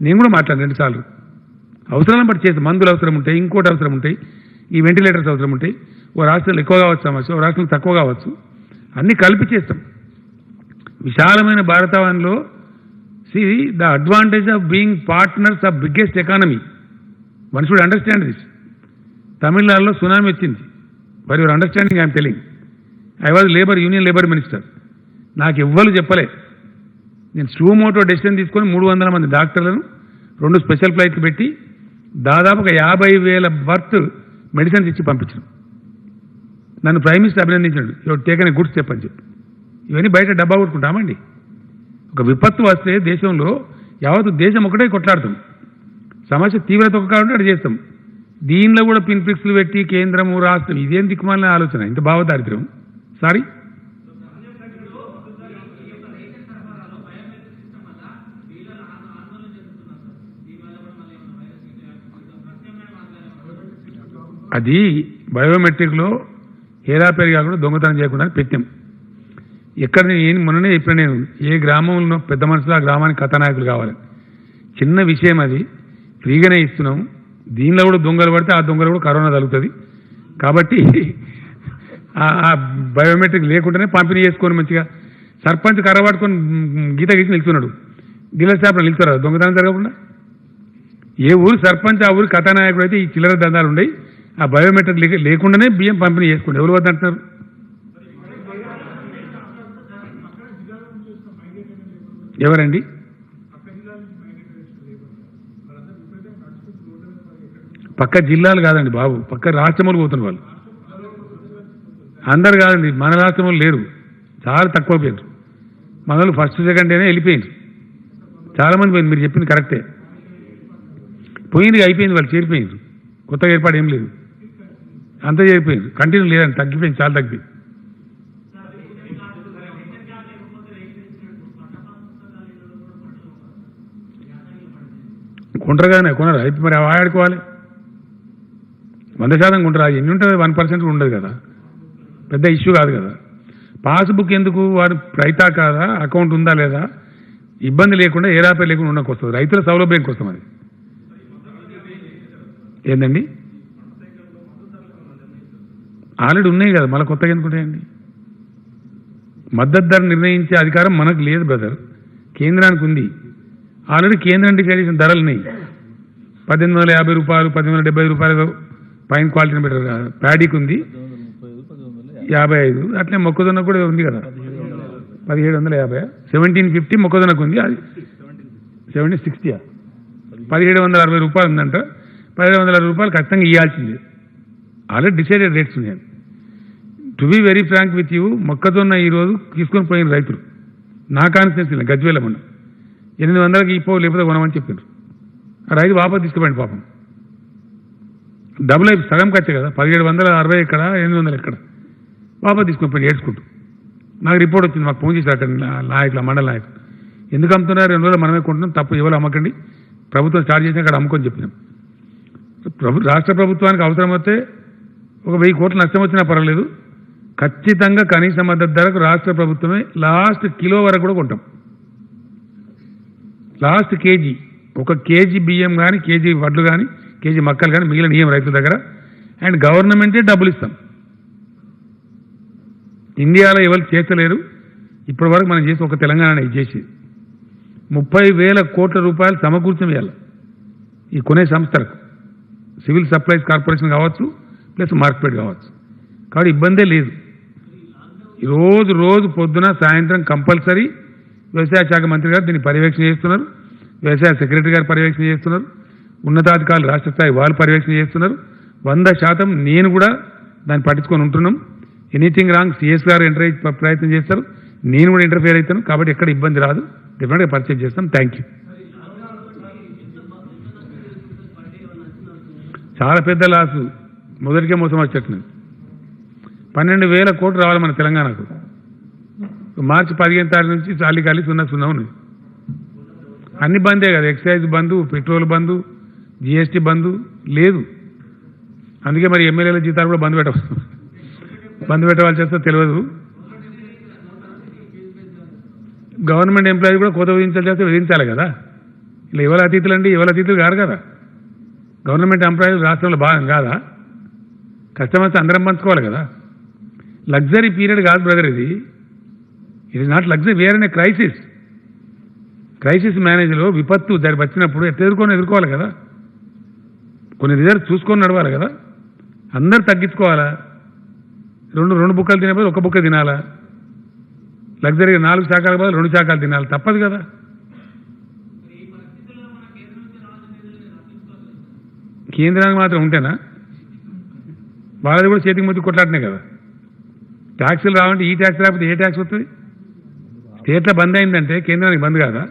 నేను కూడా మాట్లాడాను 2 సార్లు. అవసరాలను బట్టి చేస్తాం. మందులు అవసరం ఉంటాయి, ఇంకోటి అవసరం ఉంటాయి, ఈ వెంటిలేటర్స్ అవసరం ఉంటాయి. ఓ రాష్ట్రంలో ఎక్కువ కావచ్చు సమస్య, ఓ రాష్ట్రంలో తక్కువ కావచ్చు, అన్నీ కలిపి చేస్తాం. విశాలమైన భారతవనంలో see the advantage of being partners of biggest economy. One should understand this. తమిళనాడులో సునామీ వచ్చింది. For your understanding I'm telling. I was union labour minister. నాకు ఎవ్వరు చెప్పలే. నేను స్టూమోటో డెసిషన్ తీసుకొని 300 మంది డాక్టర్లను 2 స్పెషల్ ఫ్లైట్లు పెట్టి దాదాపుగా 50,000 వర్త్ మెడిసిన్స్ ఇచ్చి పంపించాను. నన్ను ప్రైమ్ మినిస్టర్ అభినందించాడు. Your taken a good step అని చెప్పి. ఇవన్నీ బయట డబ్బా కొట్టుకుంటామండి. ఒక విపత్తు వస్తే దేశంలో యావత్తు దేశం ఒకటే కొట్లాడతాం. సమస్య తీవ్రత ఒక కాబట్టి అటు చేస్తాం. దీనిలో కూడా పిన్ ఫిక్స్లు పెట్టి కేంద్రము రాష్ట్రం ఇదేం దిక్కుమాలిన ఆలోచన, ఇంత భావదారిద్ర్యం. సారీ, అది బయోమెట్రిక్లో హేరాపేరు కాకుండా దొంగతనం చేయకుండా పెట్టాం. ఎక్కడ నేను మొన్ననే చెప్పిన, నేను ఏ గ్రామంలో పెద్ద మనుషులు ఆ గ్రామానికి కథానాయకులు కావాలి. చిన్న విషయం అది, ఫ్రీగానే ఇస్తున్నాం. దీనిలో కూడా దొంగలు పడితే ఆ దొంగలు కూడా కరోనా తగులుతుంది. కాబట్టి ఆ బయోమెట్రిక్ లేకుండానే పంపిణీ చేసుకొని మంచిగా సర్పంచ్ కర్ర పట్టుకొని గీత గీసి నిలుస్తున్నాడు. డీలర్ షాప్లో నిలుస్తారు దొంగతనం జరగకుండా. ఏ ఊరు సర్పంచ్ ఆ ఊరు కథానాయకుడు అయితే ఈ చిల్లర దందాలు ఉన్నాయి. ఆ బయోమెట్రిక్ లేకుండానే బియ్యం పంపిణీ చేసుకోండి. ఎవరు వద్దంటున్నారు? ఎవరండి? పక్క జిల్లాలు కాదండి బాబు, పక్క రాష్ట్రములు పోతున్న వాళ్ళు. అందరు కాదండి, మన రాష్ట్రంలో లేరు, చాలా తక్కువ పోయారు. మన వాళ్ళు ఫస్ట్ సెకండ్ డేనే వెళ్ళిపోయింది. చాలామంది పోయింది. మీరు చెప్పింది కరెక్టే. పోయింది అయిపోయింది, వాళ్ళు చేరిపోయింది, కొత్తగా ఏర్పాటు ఏం లేదు, అంతా చేరిపోయింది, కంటిన్యూ లేదని తగ్గిపోయింది, చాలా తగ్గిపోయింది. కొంటారుగానే కొనరా ఇప్పుడు, మరి ఆడుకోవాలి 100% కొంటారు, అది ఎన్ని ఉంటుంది 1% ఉండదు కదా, పెద్ద ఇష్యూ కాదు కదా. పాస్బుక్ ఎందుకు, వారు రైతా కాదా, అకౌంట్ ఉందా లేదా, ఇబ్బంది లేకుండా ఏ రాపే లేకుండా ఉండకు వస్తుంది, రైతుల సౌలభ్యం కోసం అది. ఏందండి ఆల్రెడీ ఉన్నాయి కదా, మళ్ళీ కొత్తగా ఎందుకుంటాయండి? మద్దతు ధర నిర్ణయించే అధికారం మనకు లేదు బ్రదర్, కేంద్రానికి ఉంది. ఆల్రెడీ కేంద్రం డిసైడ్ చేసిన ధరలు ఉన్నాయి, 1850 రూపాయలు, 1870 రూపాయలు పైన క్వాలిటీని బెటర్ కదా. ప్యాడీకి ఉంది 55, అట్లే మొక్కజొన్న కూడా ఉంది కదా 1750, 1750 మొక్కజొన్నకు ఉంది, అది 1760, 1760 రూపాయలు ఉందంట. 1760 రూపాయలు ఖచ్చితంగా ఇవ్వాల్సిందే, ఆల్రెడీ డిసైడెడ్ రేట్స్ ఉన్నాయి. To be very frank with you, మొక్కజొన్న ఈరోజు తీసుకొని పోయిన రైతులు నా కాన్స్టిట్యున్సీలో గజ్వేల మొన్న 800కి ఇప్పో లేకపోతే కొనమని చెప్పారు. ఆ రైతు వాపసు తీసుకుపోయింది పాపం, డబుల్ అయిపోయి సగం ఖర్చే కదా, 1760 ఎక్కడ 800 ఎక్కడ, వాపసు తీసుకొని పోయి ఏడ్చుకుంటూ. నాకు రిపోర్ట్ వచ్చింది, మాకు ఫోన్ చేశారు అక్కడ నాయకులు, మండల నాయకులు, ఎందుకు అమ్ముతున్నారు, 2 రోజులు మనమే కొంటున్నాం, తప్పు ఎవరు అమ్మకండి, ప్రభుత్వం స్టార్ట్ చేసిన అక్కడ అమ్ముకొని చెప్పినాం. రాష్ట్ర ప్రభుత్వానికి అవసరమైతే 1000 కోట్ల నష్టం వచ్చినా పర్వాలేదు, ఖచ్చితంగా కనీస మద్దతు ధరకు రాష్ట్ర ప్రభుత్వమే లాస్ట్ కిలో వరకు కూడా కొంటాం. లాస్ట్ కేజీ, 1 కేజీ బియ్యం కానీ, కేజీ వడ్లు కానీ, కేజీ మక్కలు కానీ మిగిలిన నియమం రైతుల దగ్గర, అండ్ గవర్నమెంటే డబ్బులు ఇస్తాం. ఇండియాలో ఎవరు చేస్తలేరు ఇప్పటి వరకు, మనం చేసి ఒక తెలంగాణ ఇది చేసి 30,000 కోట్ల రూపాయలు సమకూర్చం ఇవ్వాలి ఈ కొనే సంస్థలకు, సివిల్ సప్లైస్ కార్పొరేషన్ కావచ్చు, ప్లస్ మార్కెట్ కావచ్చు. కాబట్టి ఇబ్బందే లేదు. రోజు పొద్దున సాయంత్రం కంపల్సరీ వ్యవసాయ శాఖ మంత్రి గారు దీన్ని పర్యవేక్షణ చేస్తున్నారు, వ్యవసాయ సెక్రటరీ గారు పర్యవేక్షణ చేస్తున్నారు, ఉన్నతాధికారులు రాష్ట్ర స్థాయి వాళ్ళు పర్యవేక్షణ చేస్తున్నారు. 100% నేను కూడా దాన్ని పట్టించుకొని ఉంటున్నాం. ఎనీథింగ్ రాంగ్ సిఎస్ గారు ప్రయత్నం చేస్తారు, నేను కూడా ఇంటర్ఫియర్ అవుతాను. కాబట్టి ఎక్కడ ఇబ్బంది రాదు, డెఫినెట్గా పర్చేజ్ చేస్తాం. Thank you. చాలా పెద్ద లాసు, మొదటికే మోసం వచ్చేట్టున్నది. 12,000 కోట్లు రావాలి మన తెలంగాణకు. మార్చి 15 తారీఖు నుంచి చాలీ ఖాళీ 0 ఉన్నాయి. అన్ని బందే కదా, ఎక్సైజ్ బంధు, పెట్రోల్ బంధు, జిఎస్టీ బంధు లేదు. అందుకే మరి ఎమ్మెల్యేల జీతాలు కూడా బంద్ పెట్టవలసి వస్తే తెలియదు. గవర్నమెంట్ ఎంప్లాయీ కూడా కోత విధించాల్సి వస్తే విధించాలి కదా. ఇలా ఎవరి అతిథులు అండి, ఎవరి అతిథులు కాదు కదా. గవర్నమెంట్ ఎంప్లాయీలు రాష్ట్రంలో భాగం కాదా? కస్టమర్స్ అందరం పంచుకోవాలి కదా. లగ్జరీ పీరియడ్ కాదు బ్రదర్ ఇది. It is not luxury, where అనే క్రైసిస్ మేనేజ్లో విపత్తు వచ్చినప్పుడు ఎదుర్కోవాలి కదా. కొన్ని రిజర్వ్ చూసుకొని నడవాలి కదా. అందరు తగ్గించుకోవాలా. రెండు బుక్కలు తినే బదులు 1 బుక్క తినాలా. లగ్జరీగా 4 శాఖల బదులు 2 శాఖలు తినాలి, తప్పదు కదా. కేంద్రానికి మాత్రం ఉంటేనా? వాళ్ళది కూడా చేతికి ముందు కొట్లాడినాయి కదా. ట్యాక్సులు రావంటే ఈ ట్యాక్స్ రాకపోతే ఏ ట్యాక్స్ వస్తుంది? స్టేట్లో బంద్ అయిందంటే కేంద్రానికి బంద్ కాదా?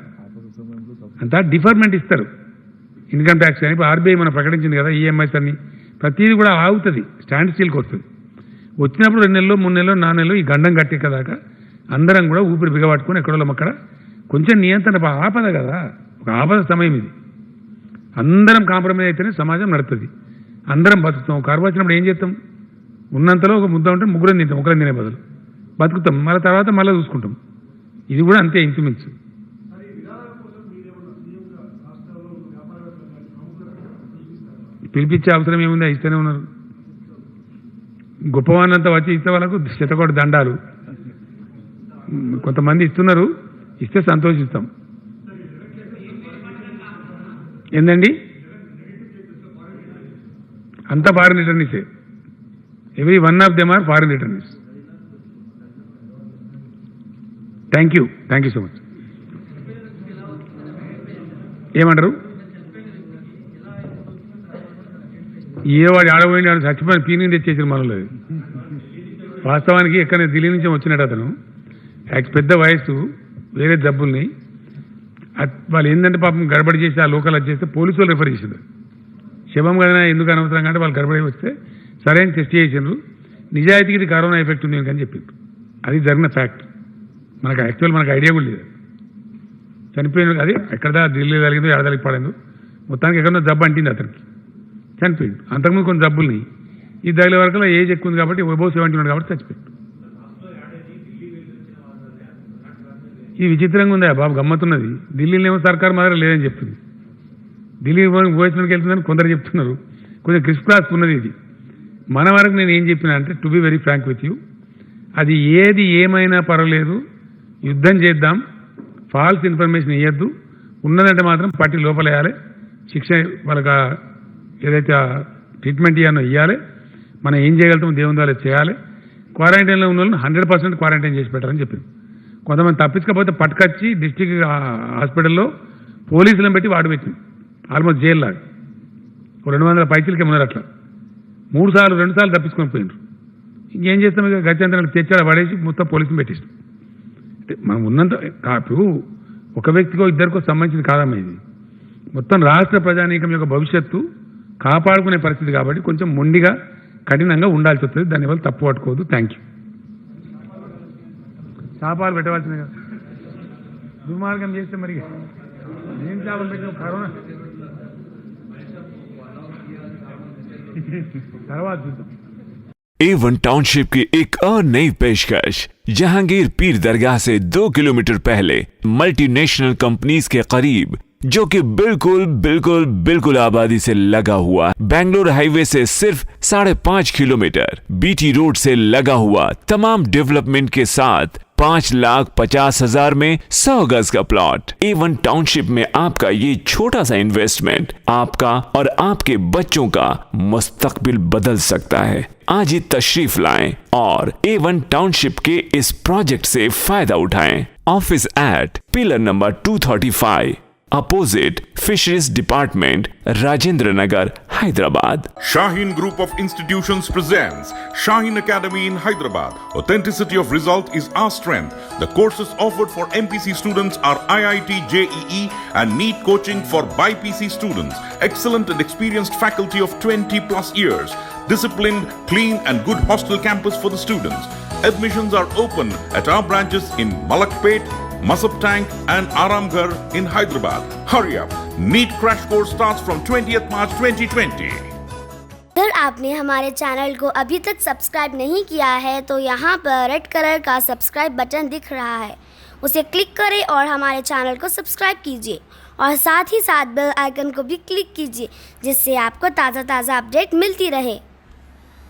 అంతా డిఫర్మెంట్ ఇస్తారు. ఇన్కమ్ ట్యాక్స్ కానీ ఇప్పుడు ఆర్బీఐ మనం ప్రకటించింది కదా, ఈఎంఐస్ అన్ని, ప్రతిదీ కూడా ఆగుతుంది, స్టాండ్ స్టిల్కి వస్తుంది. వచ్చినప్పుడు 2 నెలలు 3 నెలలు 4 నెలలు ఈ గండం కట్టేదాకా అందరం కూడా ఊపిరి బిగబట్టుకుని ఎక్కడో అక్కడ కొంచెం నియంత్రణ ఆపద కదా. ఒక ఆపద సమయం ఇది. అందరం కాంప్రమైజ్ అయితేనే సమాజం నడుస్తుంది, అందరం బతుకుతాం. కరువు వచ్చినప్పుడు ఏం చేస్తాం? ఉన్నంతలో ఒక ముద్ద ఉంటే 3 తింటాం, 1 తినే బదులు బతుకుతాం. మళ్ళీ తర్వాత మళ్ళీ చూసుకుంటాం. ఇది కూడా అంతే ఇంచుమించు. పిలిపించే అవసరం ఏముంది, ఇస్తూనే ఉన్నారు. గొప్పవాన్నంతా వచ్చి ఇస్తే వాళ్ళకు శతకోటి దండాలు. కొంతమంది ఇస్తున్నారు, ఇస్తే సంతోషిస్తాం. ఏందండి? అంతా ఫారిన్ రిటర్నీసే. Every 1 of them are foreign returnees. Thank you so much. ఏమంటారు? వాడు ఆడబోయిన చచ్చిపోయిన పీని తెచ్చేసిన మనలో. వాస్తవానికి ఎక్కడ ఢిల్లీ నుంచి వచ్చినట్టు అతను, పెద్ద వయసు, వేరే జబ్బుల్ని వాళ్ళు ఏంటంటే పాపం గడబడి చేసి ఆ లోకల్ వచ్చేస్తే పోలీసు వాళ్ళు రిఫర్ చేసింది. శవం కదా ఎందుకు అనవసరంగా అంటే వాళ్ళు గడబడి వస్తే సరైన టెస్ట్ చేసిండ్రు, నిజాయితీకి ఇది కరోనా ఎఫెక్ట్ ఉంది అని చెప్పిండ్రు. అది జరిగిన ఫ్యాక్ట్. మనకు యాక్చువల్ మనకు ఐడియా కూడా లేదు. చనిపోయిన అది ఎక్కడ ఢిల్లీ కలిగిందో ఎడదలికి పడిందో మొత్తానికి ఎక్కడో జబ్బు అంటింది అతనికి, చనిపోయింది. అంతకుముందు కొన్ని జబ్బుల్ని ఈ తగిలే వరకు ఏజ్ ఎక్కువ ఉంది కాబట్టి అబౌవ్ 70 ఉన్నాడు కాబట్టి చచ్చిపోయాడు. ఈ విచిత్రంగా ఉందా బాబు, గమ్మత్తున్నది. ఢిల్లీలో ఏమో సర్కారు మాత్రం లేదని చెప్తుంది, ఢిల్లీ భోజనానికి వెళ్తుందని కొందరు చెప్తున్నారు. కొంచెం క్రిస్ క్లాస్ ఉన్నది ఇది. మన వరకు నేను ఏం చెప్పినా అంటే, to be very frank with you, అది ఏది ఏమైనా పర్వాలేదు, యుద్ధం చేద్దాం, ఫాల్స్ ఇన్ఫర్మేషన్ ఇవ్వద్దు, ఉన్నదంటే మాత్రం పట్టి లోపలేయాలి, శిక్ష వాళ్ళకి ఏదైతే ట్రీట్మెంట్ ఇవ్వాలో ఇవ్వాలి, మనం ఏం చేయగలుగుతాం దేవుని ద్వారా చేయాలి. క్వారంటైన్లో ఉన్న వాళ్ళని 100% క్వారంటైన్ చేసి పెట్టారని చెప్పింది. కొంతమంది తప్పించకపోతే పట్టుకొచ్చి డిస్టిక్ హాస్పిటల్లో పోలీసులను పెట్టి వాడు పెట్టింది, ఆల్మోస్ట్ జైలు లాగా. 200 పైసలకి ఉన్నారు అట్లా. 2 సార్లు తప్పించుకొని పోయినారు. ఇంకేం చేస్తాం, ఇక గత్యంతరాలు తెచ్చాడు పడేసి మొత్తం పోలీసులు పెట్టిస్తాం. అంటే మనం ఉన్నంత ఇప్పుడు ఒక వ్యక్తికో ఇద్దరికో సంబంధించింది కాదమ్మా ఇది, మొత్తం రాష్ట్ర ప్రజానీకం యొక్క భవిష్యత్తు కాపాడుకునే పరిస్థితి కాబట్టి కొంచెం మొండిగా కఠినంగా ఉండాల్సి వస్తుంది. దానివల్ల తప్పు పట్టుకోవద్దు. Thank you. చేపలు పెట్టవలసిందే కదా, దుర్మార్గం చేస్తే మరి ఏం చేపలు పెట్టిన కరోనా తర్వాత చూద్దాం. A1 टाउनशिप की एक और नई पेशकश। जहांगीर पीर दरगाह से 2 किलोमीटर पहले मल्टीनेशनल कंपनीज के करीब, जो कि बिल्कुल आबादी से लगा हुआ, बेंगलोर हाईवे से सिर्फ 5.5 किलोमीटर, बीटी रोड से लगा हुआ, तमाम डेवलपमेंट के साथ 5,50,000 में 100 गज का प्लॉट। A1 टाउनशिप में आपका ये छोटा सा इन्वेस्टमेंट आपका और आपके बच्चों का मुस्तकबिल बदल सकता है। आज ही तशरीफ लाएं और A1 टाउनशिप के इस प्रोजेक्ट से फायदा उठाएं। Office at pillar number 235, opposite fisheries department, Rajendra Nagar, Hyderabad. Shaheen Group of Institutions presents Shaheen Academy in Hyderabad. Authenticity of result is our strength. The courses offered for MPC students are IIT, JEE and NEET coaching for BIPC students. Excellent and experienced faculty of 20 plus years. Disciplined, clean and good hostel campus for the students. Admissions are open at our branches in Malakpet, Masab Tank and Aramghar in Hyderabad. Hurry up. NEET crash course starts from 20th March 2020. अगर आपने हमारे channel को अभी तक subscribe नहीं किया है तो यहाँ पर रेड कलर का सब्सक्राइब बटन दिख रहा है, उसे क्लिक करें और हमारे चैनल को सब्सक्राइब कीजिए और साथ ही साथ बेल आइकन को भी क्लिक कीजिए, जिससे आपको ताज़ा अपडेट मिलती रहे।